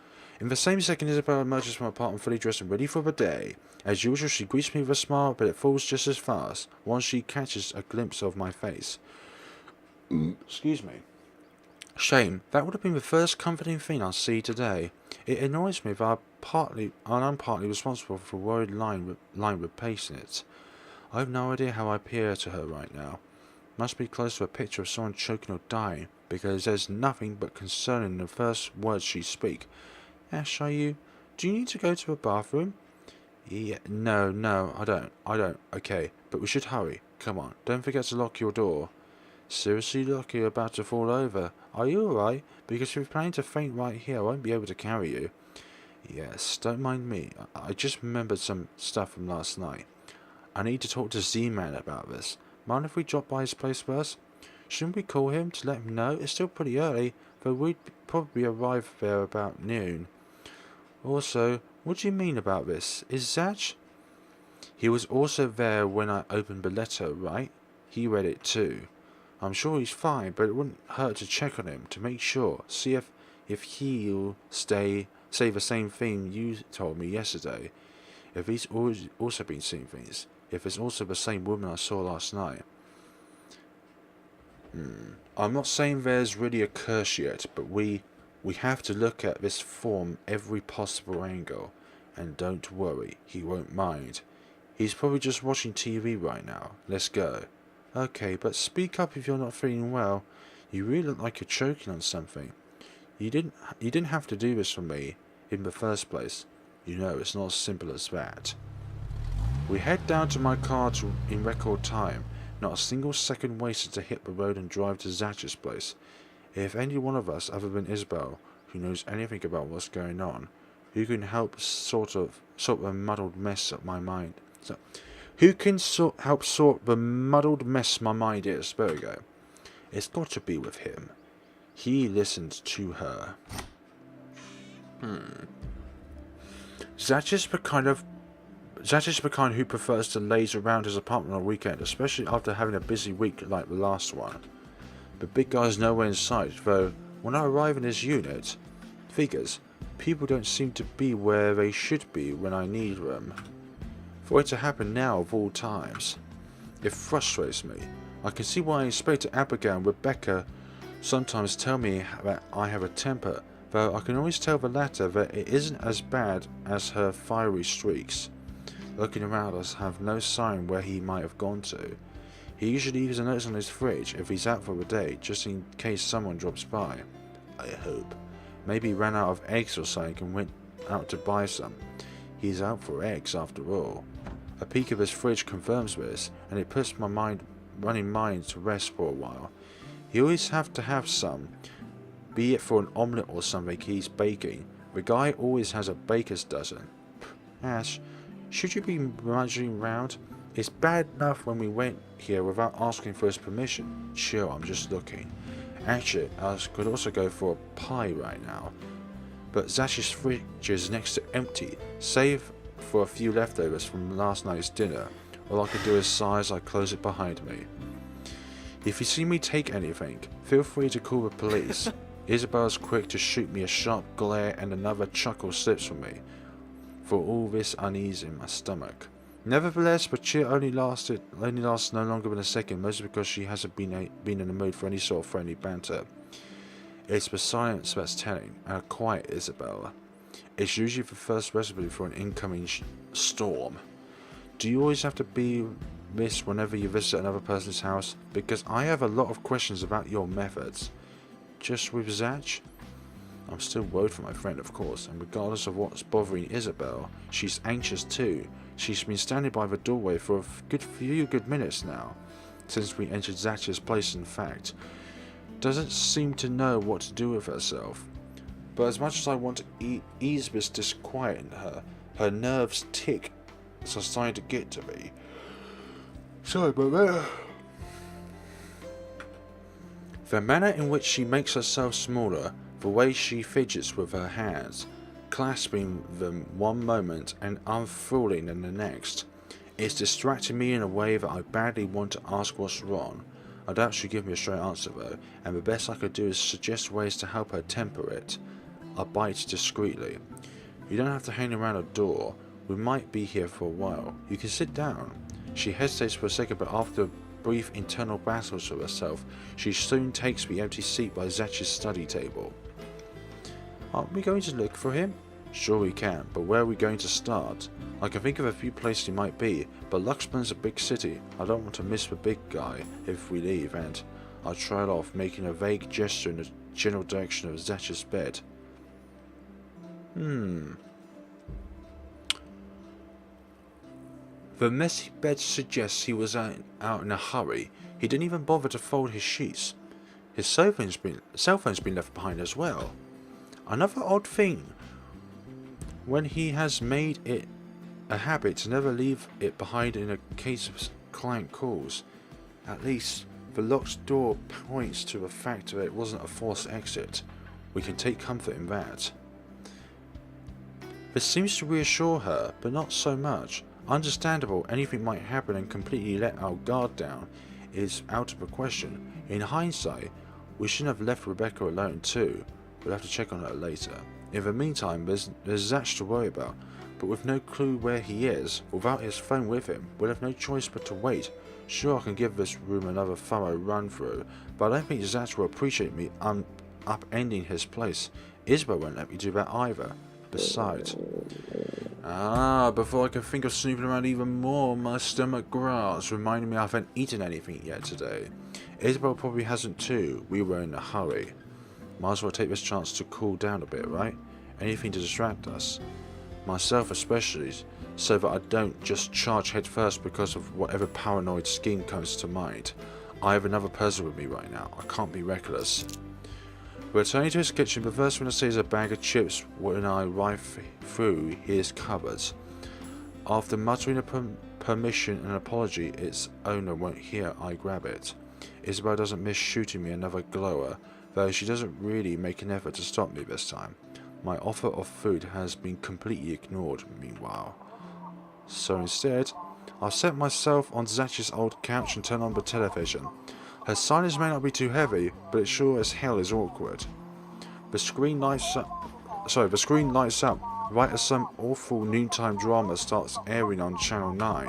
In the same second, Isabel emerges from her apartment fully dressed and ready for the day. As usual, she greets me with a smile, but it falls just as fast once she catches a glimpse of my face. Excuse me. Shame, that would have been the first comforting thing I see today. It annoys me that I'm partly responsible for the worried line replacing it. I have no idea how I appear to her right now. Must be close to a picture of someone choking or dying, because there's nothing but concern in the first words she speaks. Ash, do you need to go to a bathroom? Yeah, no, I don't. Okay, but we should hurry. Come on, don't forget to lock your door. Seriously, look, you're about to fall over. Are you alright? Because if you're planning to faint right here, I won't be able to carry you. Yes, don't mind me. I just remembered some stuff from last night. I need to talk to Z-Man about this. Mind if we drop by his place first? Shouldn't we call him to let him know? It's still pretty early, though we'd probably arrive there about noon. Also, what do you mean about this? Is Zach? He was also there when I opened the letter, right? He read it too. I'm sure he's fine, but it wouldn't hurt to check on him, to make sure. See if he'll say the same thing you told me yesterday. If he's also been seeing things. If it's also the same woman I saw last night. I'm not saying there's really a curse yet, but we have to look at this from every possible angle. And don't worry, he won't mind. He's probably just watching TV right now. Let's go. Okay, but speak up if you're not feeling well. You really look like you're choking on something. You didn't have to do this for me in the first place. You know, it's not as simple as that. We head down to my car in record time. Not a single second wasted to hit the road and drive to Zach's place. If any one of us, other than Isabel, who knows anything about what's going on, who can help sort the muddled mess of my mind. Help sort the muddled mess my mind is. There we go. It's got to be with him. He listened to her. Zach is the kind who prefers to laze around his apartment on a weekend, especially after having a busy week like the last one. The big guy's nowhere in sight, though when I arrive in his unit, figures, people don't seem to be where they should be when I need them. For it to happen now of all times, it frustrates me. I can see why Inspector Abigail and Rebecca sometimes tell me that I have a temper, though I can always tell the latter that it isn't as bad as her fiery streaks. Looking around us, have no sign where he might have gone to. He usually leaves a note on his fridge if he's out for the day, just in case someone drops by. I hope. Maybe he ran out of eggs or something and went out to buy some. He's out for eggs after all. A peek of his fridge confirms this, and it puts my running mind to rest for a while. He always have to have some, be it for an omelette or something he's baking. The guy always has a baker's dozen. Ash, should you be rummaging round? It's bad enough when we went here without asking for his permission. Sure, I'm just looking. Actually, I could also go for a pie right now. But Zach's fridge is next to empty, save for a few leftovers from last night's dinner. All I can do is sigh as I close it behind me. If you see me take anything, feel free to call the police. Isabel's quick to shoot me a sharp glare, and another chuckle slips from me, for all this unease in my stomach. Nevertheless, the cheer only lasts no longer than a second, mostly because she hasn't been in the mood for any sort of friendly banter. It's the silence that's telling, and a quiet Isabella. It's usually the first recipe for an incoming storm. Do you always have to be this whenever you visit another person's house? Because I have a lot of questions about your methods. Just with Zach? I'm still worried for my friend, of course, and regardless of what's bothering Isabel, she's anxious too. She's been standing by the doorway for a few good minutes now, since we entered Zach's place in fact. Doesn't seem to know what to do with herself. But as much as I want to ease this disquiet in her, her nerves tick, so starting to get to me. Sorry about that. The manner in which she makes herself smaller, the way she fidgets with her hands, clasping them one moment and unfurling in the next, is distracting me in a way that I badly want to ask what's wrong. I doubt she'll give me a straight answer though, and the best I could do is suggest ways to help her temper it. I bite discreetly. You don't have to hang around a door. We might be here for a while. You can sit down. She hesitates for a second, but after brief internal battles with herself, she soon takes the empty seat by Zach's study table. Aren't we going to look for him? Sure we can, but where are we going to start? I can think of a few places he might be, but Luxman's a big city. I don't want to miss the big guy if we leave, and I trail off, making a vague gesture in the general direction of Zach's bed. The messy bed suggests he was out in a hurry. He didn't even bother to fold his sheets. His cell phone's been left behind as well. Another odd thing, when he has made it a habit to never leave it behind in a case of client calls. At least, the locked door points to the fact that it wasn't a forced exit. We can take comfort in that. This seems to reassure her, but not so much. Understandable, anything might happen and completely let our guard down is out of the question. In hindsight, we shouldn't have left Rebecca alone too. We'll have to check on her later. In the meantime, there's Zach to worry about, but with no clue where he is, without his phone with him, we'll have no choice but to wait. Sure, I can give this room another thorough run through, but I don't think Zach will appreciate me upending his place. Isabel won't let me do that either. Besides, before I can think of snooping around even more, my stomach growls, reminding me I haven't eaten anything yet today. Isabel probably hasn't too. We were in a hurry. Might as well take this chance to cool down a bit, right? Anything to distract us. Myself especially, so that I don't just charge head first because of whatever paranoid scheme comes to mind. I have another person with me right now. I can't be reckless. Returning to his kitchen, the first thing I see is a bag of chips. When I arrive through his cupboards, after muttering a permission and an apology its owner won't hear, I grab it. Isabel doesn't miss shooting me another glower, though she doesn't really make an effort to stop me this time. My offer of food has been completely ignored meanwhile. So instead, I'll set myself on Zach's old couch and turn on the television. Her silence may not be too heavy, but it sure as hell is awkward. The screen lights up right as some awful noontime drama starts airing on Channel 9.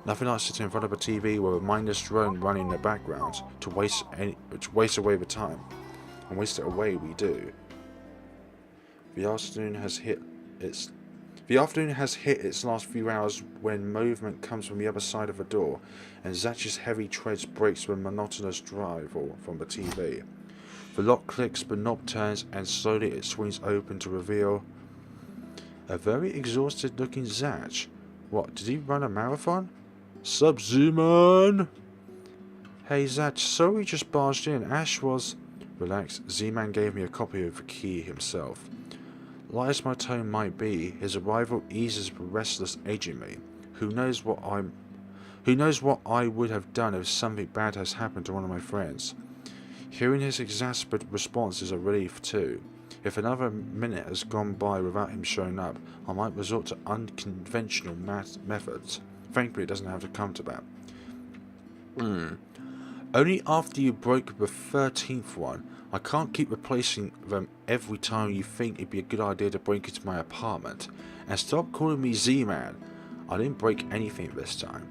Nothing like sitting in front of a TV with a mindless drone running in the background to waste away the time. And waste it away we do. The afternoon has hit its last few hours when movement comes from the other side of the door, and Zach's heavy treads breaks the monotonous drive from the TV. The lock clicks, the knob turns, and slowly it swings open to reveal a very exhausted looking Zach. What, did he run a marathon? Sup, Z-Man? Hey Zach, sorry just barged in. Ash was... Relax, Z-Man gave me a copy of the key himself. Light as my tone might be, his arrival eases the restless edge in me. Who knows what I would have done if something bad has happened to one of my friends. Hearing his exasperated response is a relief too. If another minute has gone by without him showing up, I might resort to unconventional methods. Thankfully, it doesn't have to come to that. Only after you broke the 13th one. I can't keep replacing them every time you think it'd be a good idea to break into my apartment. And stop calling me Z-Man. I didn't break anything this time.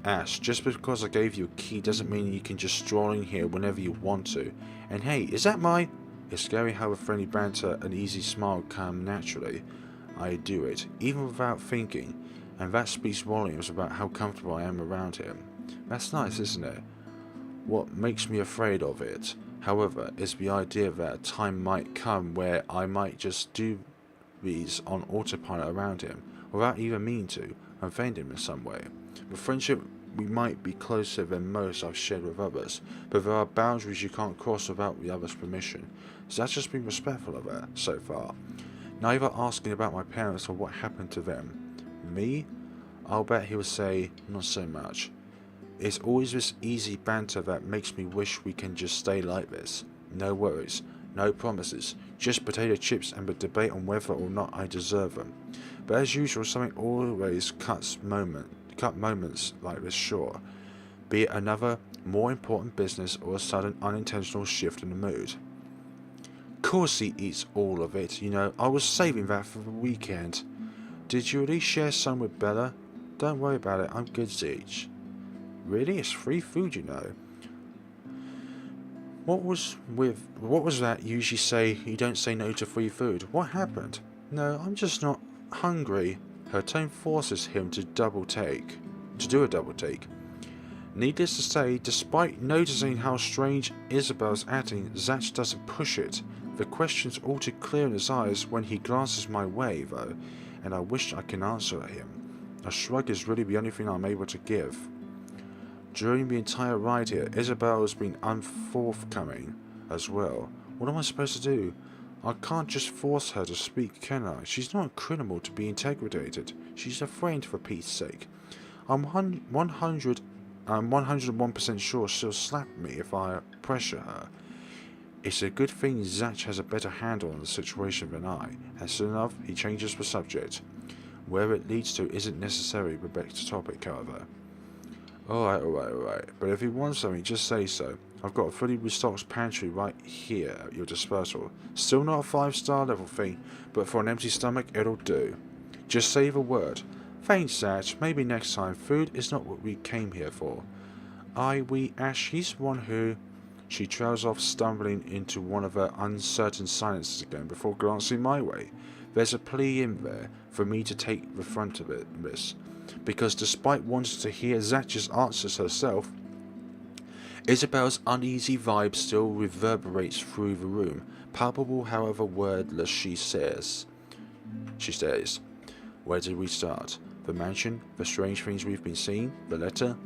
Ash, just because I gave you a key doesn't mean you can just stroll in here whenever you want to. And hey, is that my... It's scary how a friendly banter and easy smile come naturally. I do it, even without thinking. And that speaks volumes about how comfortable I am around him. That's nice, isn't it? What makes me afraid of it, however, is the idea that a time might come where I might just do these on autopilot around him, without even meaning to, offend him in some way. With friendship, we might be closer than most I've shared with others, but there are boundaries you can't cross without the other's permission. So that's just been respectful of that, so far. Neither asking about my parents or what happened to them. Me? I'll bet he would say, not so much. It's always this easy banter that makes me wish we can just stay like this. No worries, no promises, just potato chips and the debate on whether or not I deserve them. But as usual, something always cut moments like this short. Be it another, more important business or a sudden unintentional shift in the mood. Course he eats all of it, you know, I was saving that for the weekend. Did you at least share some with Bella? Don't worry about it, I'm good, Zeech. Really? It's free food, you know. What was that you usually say you don't say no to free food? What happened? No, I'm just not hungry. Her tone forces him to do a double take. Needless to say, despite noticing how strange Isabel's acting, Zach doesn't push it. The question's all too clear in his eyes when he glances my way, though, and I wish I can answer him. A shrug is really the only thing I'm able to give. During the entire ride here, Isabel has been unforthcoming as well. What am I supposed to do? I can't just force her to speak, can I? She's not a criminal to be interrogated. She's a friend, for Pete's sake. I'm 101% sure she'll slap me if I pressure her. It's a good thing Zach has a better handle on the situation than I, and soon enough he changes the subject. Where it leads to isn't necessarily Rebecca's topic, however. Alright, but if you want something, just say so. I've got a fully restocked pantry right here at your disposal. Still not a 5-star level thing, but for an empty stomach it'll do. Just say the word. Thanks, Zach. Maybe next time. Food is not what we came here for. Ash, he's the one who... She trails off, stumbling into one of her uncertain silences again before glancing my way. There's a plea in there for me to take the front of it, miss. Because despite wanting to hear Zatch's answers herself, Isabel's uneasy vibe still reverberates through the room, palpable however wordless she stares. Where did we start? The mansion? The strange things we've been seeing? The letter?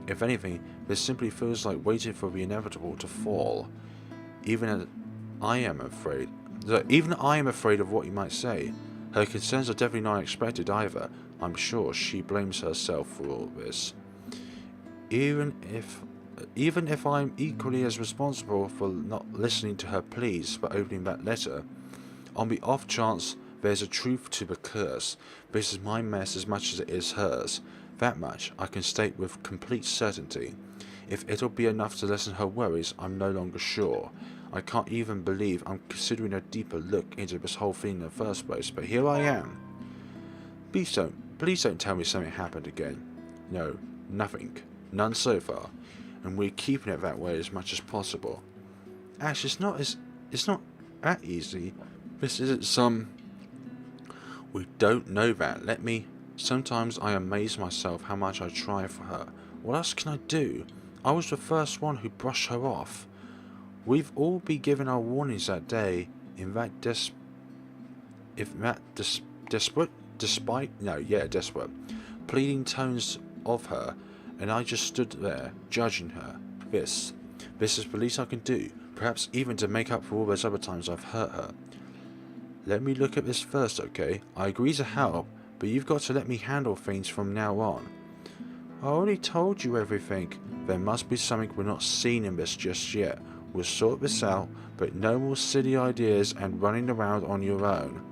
If anything, this simply feels like waiting for the inevitable to fall. Even I am afraid of what you might say. Her concerns are definitely not expected either. I'm sure she blames herself for all this. Even if I'm equally as responsible for not listening to her pleas for opening that letter, on the off chance there's a truth to the curse, this is my mess as much as it is hers. That much I can state with complete certainty. If it'll be enough to lessen her worries, I'm no longer sure. I can't even believe I'm considering a deeper look into this whole thing in the first place, but here I am. Please don't tell me something happened again. No, nothing. None so far. And we're keeping it that way as much as possible. Ash, it's not that easy. This isn't some... We don't know that. Sometimes I amaze myself how much I try for her. What else can I do? I was the first one who brushed her off. We've all been given our warnings that day in that desperate pleading tones of her, and I just stood there, judging her. This is the least I can do, perhaps even to make up for all those other times I've hurt her. Let me look at this first, okay? I agree to help, but you've got to let me handle things from now on. I already told you everything. There must be something we're not seeing in this just yet. We'll sort this out, but no more silly ideas and running around on your own.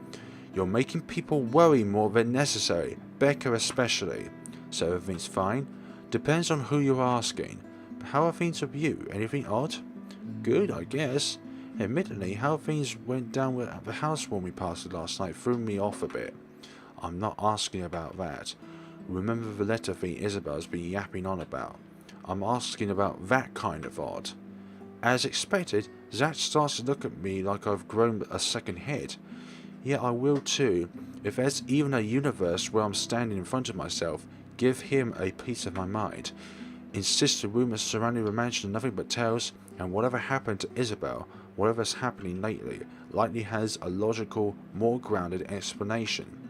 You're making people worry more than necessary, Becca especially. So everything's fine? Depends on who you're asking. But how are things with you? Anything odd? Good, I guess. Admittedly, how things went down at the house when we passed it last night threw me off a bit. I'm not asking about that. Remember the letter thing Isabel's been yapping on about. I'm asking about that kind of odd. As expected, Zach starts to look at me like I've grown a second head. Yeah, I will too. If there's even a universe where I'm standing in front of myself, give him a piece of my mind. Insist the rumours surrounding the mansion are nothing but tales, and whatever happened to Isabel, whatever's happening lately, likely has a logical, more grounded explanation.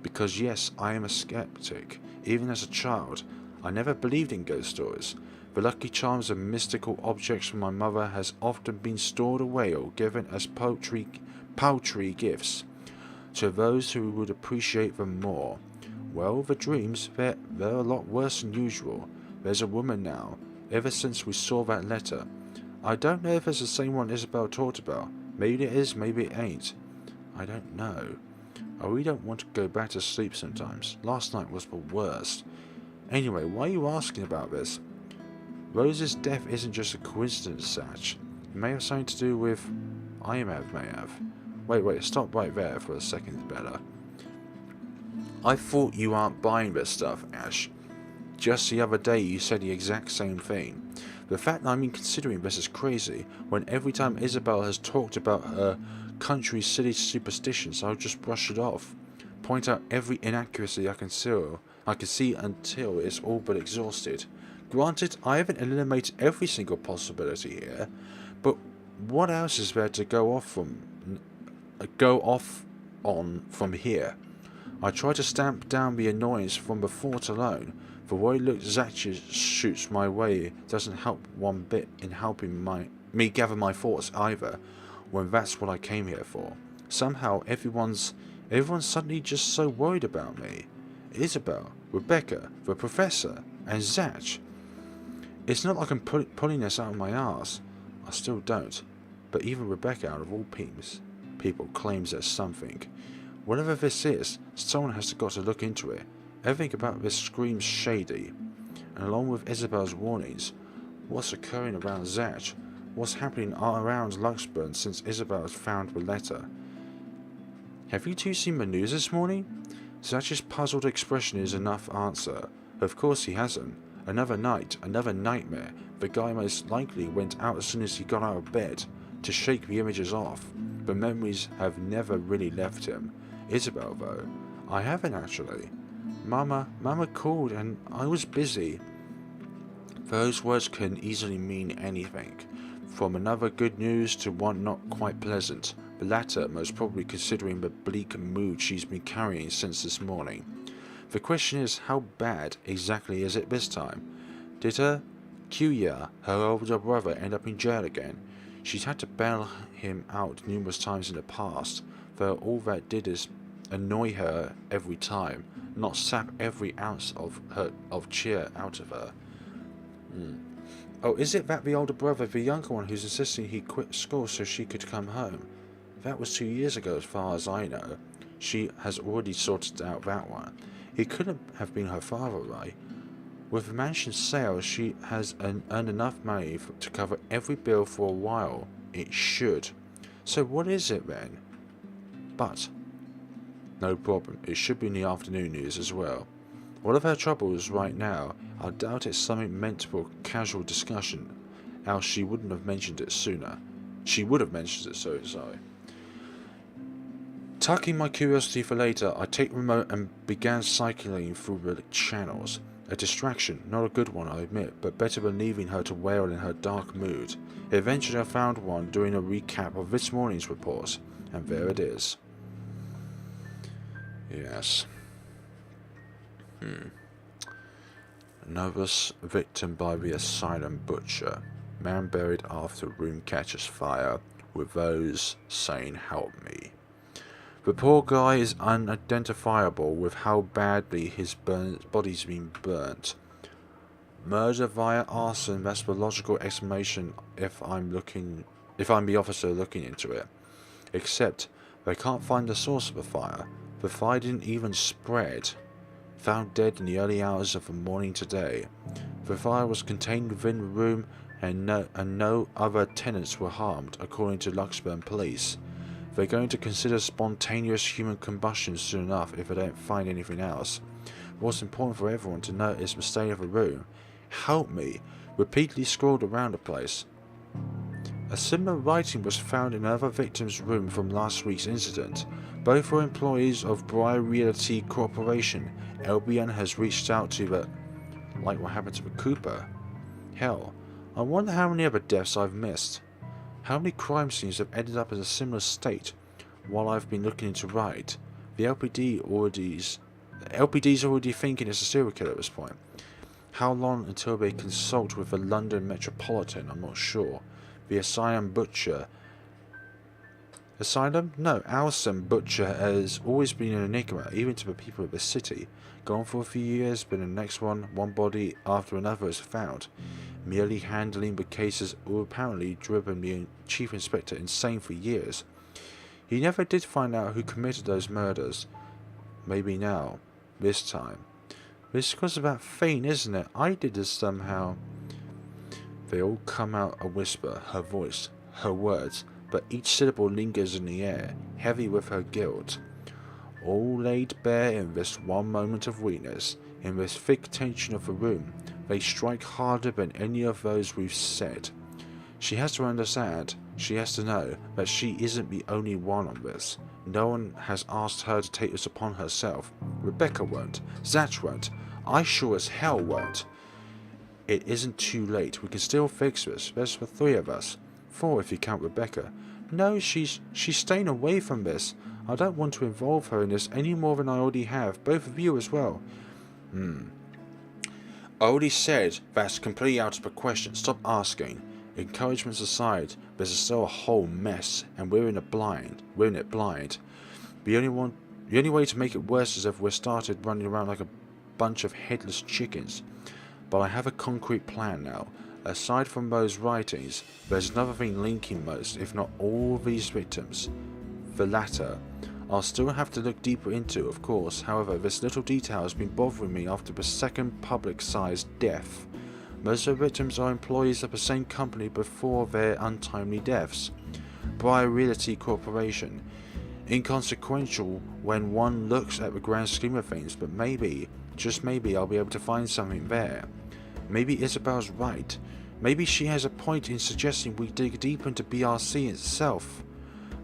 Because yes, I am a skeptic. Even as a child, I never believed in ghost stories. The lucky charms and mystical objects from my mother has often been stored away or given as paltry gifts to those who would appreciate them more. Well, the dreams, they're a lot worse than usual. There's a woman now, ever since we saw that letter. I don't know if it's the same one Isabel talked about. Maybe it is, maybe it ain't. I don't know. I really don't want to go back to sleep sometimes. Last night was the worst. Anyway, why are you asking about this? Rose's death isn't just a coincidence, Satch. It may have something to do with... may have. Wait, stop right there for a second, Bella. I thought you aren't buying this stuff, Ash. Just the other day you said the exact same thing. The fact that I've been considering this is crazy, when every time Isabel has talked about her country's silly superstitions, I'll just brush it off. Point out every inaccuracy I can see until it's all but exhausted. Granted, I haven't eliminated every single possibility here, but what else is there to go off on from here? I try to stamp down the annoyance from the thought alone. The way look Zach shoots my way doesn't help one bit in helping me gather my thoughts either, when that's what I came here for. Somehow everyone's suddenly just so worried about me. Isabel, Rebecca, the professor, and Zach. It's not like I'm pulling this out of my arse. I still don't. But even Rebecca, out of all people, claims there's something. Whatever this is, someone has got to look into it. Everything about this screams shady. And along with Isabel's warnings, what's occurring around Zach? What's happening around Luxburn since Isabel has found the letter? Have you two seen the news this morning? Zach's puzzled expression is enough answer. Of course he hasn't. Another night, another nightmare. The guy most likely went out as soon as he got out of bed to shake the images off. The memories have never really left him. Isabel, though, I haven't actually. Mama called and I was busy. Those words can easily mean anything, from another good news to one not quite pleasant, the latter most probably considering the bleak mood she's been carrying since this morning. The question is, how bad exactly is it this time? Did her older brother, end up in jail again? She's had to bail him out numerous times in the past, though all that did is annoy her every time, not sap every ounce of cheer out of her. Oh, is it that the older brother, the younger one, who's insisting he quit school so she could come home? That was 2 years ago as far as I know. She has already sorted out that one. He couldn't have been her father, right? With the mansion sale, she has earned enough money to cover every bill for a while. It should. So what is it then? But no problem. It should be in the afternoon news as well. One of her troubles right now, I doubt it's something meant for casual discussion, else she wouldn't have mentioned it sooner. She would have mentioned it, sorry. Tucking my curiosity for later, I take the remote and began cycling through the channels. A distraction, not a good one I admit, but better than leaving her to wail in her dark mood. Eventually I found one doing a recap of this morning's reports, and there it is. Yes. Novice victim by the asylum butcher. Man buried after room catches fire, with those saying help me. The poor guy is unidentifiable with how badly his body's been burnt. Murder via arson, that's the logical explanation if I'm the officer looking into it. Except they can't find the source of the fire. The fire didn't even spread. Found dead in the early hours of the morning today. The fire was contained within the room and no other tenants were harmed, according to Luxburn police. They're going to consider spontaneous human combustion soon enough if they don't find anything else. What's important for everyone to note is the state of the room. Help me! Repeatedly scrawled around the place. A similar writing was found in another victim's room from last week's incident. Both were employees of Briar Realty Corporation. LBN has reached out to the... like what happened to the Cooper. Hell, I wonder how many other deaths I've missed. How many crime scenes have ended up in a similar state while I've been looking into right? The LPD's already thinking it's a serial killer at this point. How long until they consult with the London Metropolitan? I'm not sure. The Asylum Butcher. Asylum? No, Alston Butcher has always been an enigma, even to the people of the city. Gone for a few years, but the next one body after another is found. Merely handling the cases who apparently driven the Chief Inspector insane for years. He never did find out who committed those murders. Maybe now. This time. This was about Fane, isn't it? I did this somehow. They all come out a whisper, her voice, her words, but each syllable lingers in the air, heavy with her guilt. All laid bare in this one moment of weakness, in this thick tension of the room. They strike harder than any of those we've said. She has to understand, she has to know, that she isn't the only one on this. No one has asked her to take this upon herself. Rebecca won't. Zach won't. I sure as hell won't. It isn't too late. We can still fix this. There's the 3 of us. 4 if you count Rebecca. No, she's staying away from this. I don't want to involve her in this any more than I already have, both of you as well. I already said that's completely out of the question. Stop asking. Encouragements aside, there's still a whole mess, and we're in it blind. The only way to make it worse is if we're started running around like a bunch of headless chickens. But I have a concrete plan now. Aside from those writings, there's another thing linking most, if not all, these victims. The latter. I'll still have to look deeper into, of course. However, this little detail has been bothering me after the second public-sized death. Most of the victims are employees of the same company before their untimely deaths. Briar Realty Corporation. Inconsequential when one looks at the grand scheme of things, but maybe, just maybe, I'll be able to find something there. Maybe Isabel's right. Maybe she has a point in suggesting we dig deep into BRC itself.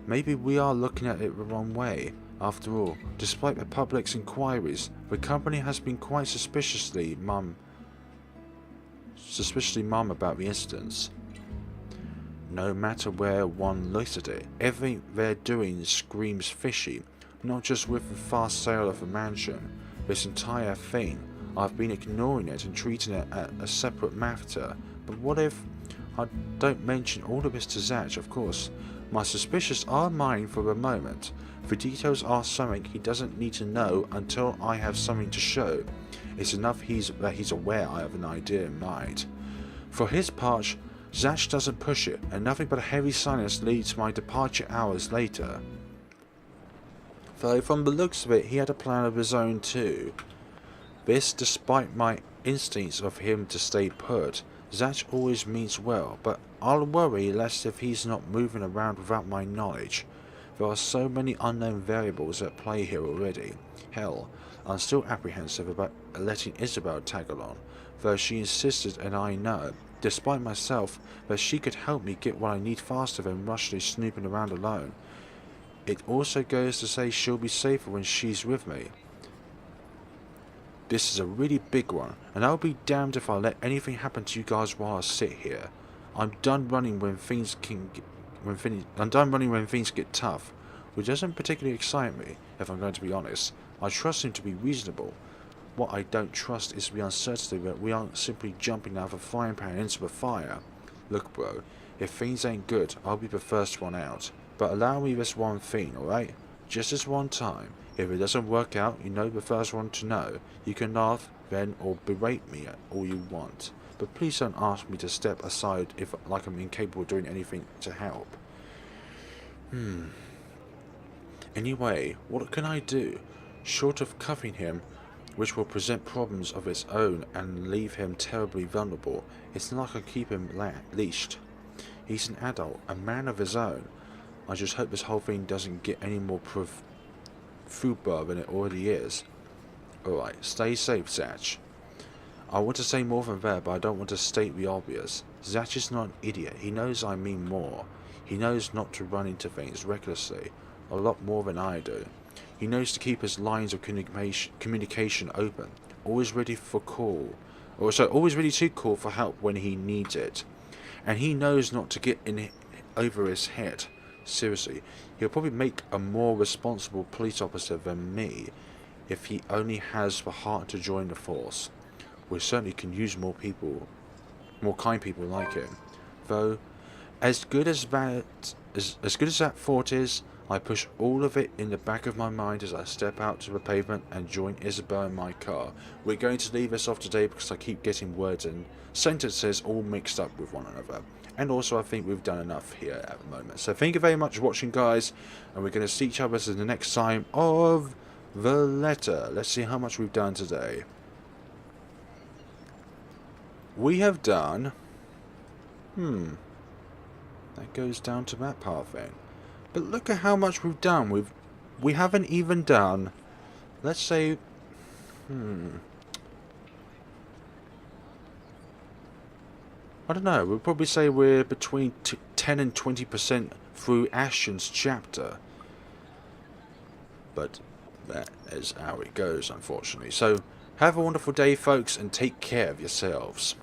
Maybe we are looking at it the wrong way. After all, despite the public's inquiries, the company has been quite suspiciously mum about the incidents. No matter where one looks at it, everything they're doing screams fishy. Not just with the fast sale of the mansion. This entire thing, I've been ignoring it and treating it as a separate matter. But what if I don't mention all of this to Zach, of course? My suspicions are mine for the moment. The details are something he doesn't need to know until I have something to show. It's enough that he's aware I have an idea in mind. For his part, Zach doesn't push it, and nothing but a heavy silence leads to my departure hours later. Though from the looks of it, he had a plan of his own too. This despite my instincts of him to stay put. Zach always means well, but I'll worry less if he's not moving around without my knowledge. There are so many unknown variables at play here already. Hell, I'm still apprehensive about letting Isabel tag along, though she insisted, and I know, despite myself, that she could help me get what I need faster than rushly snooping around alone. It also goes to say she'll be safer when she's with me. This is a really big one, and I'll be damned if I let anything happen to you guys while I sit here. I'm done running when things get tough, which doesn't particularly excite me, if I'm going to be honest. I trust him to be reasonable. What I don't trust is the uncertainty that we aren't simply jumping out of a frying pan into the fire. Look, bro, if things ain't good, I'll be the first one out. But allow me this one thing, alright? Just this one time. If it doesn't work out, you know the first one to know. You can laugh, then, or berate me all you want. But please don't ask me to step aside if like I'm incapable of doing anything to help. Anyway, what can I do? Short of cuffing him, which will present problems of its own and leave him terribly vulnerable, it's not like I can keep him leashed. He's an adult, a man of his own. I just hope this whole thing doesn't get any more fubar than it already is. Alright, stay safe, Zach. I want to say more than that, but I don't want to state the obvious. Zach is not an idiot. He knows I mean more. He knows not to run into things recklessly. A lot more than I do. He knows to keep his lines of communication open. Always ready to call for help when he needs it. And he knows not to get in over his head. Seriously, he'll probably make a more responsible police officer than me if he only has the heart to join the force. We certainly can use more kind people like him. Though, as good as that thought is, I push all of it in the back of my mind as I step out to the pavement and join Isabel in my car. We're going to leave this off today because I keep getting words and sentences all mixed up with one another. And also I think we've done enough here at the moment. So thank you very much for watching, guys. And we're going to see each other in the next time of The Letter. Let's see how much we've done today. We have done... That goes down to that part then. But look at how much we've done. We haven't even done... Let's say... I don't know, we'll probably say we're between 10 and 20% through Ashton's chapter. But that is how it goes, unfortunately. So, have a wonderful day, folks, and take care of yourselves.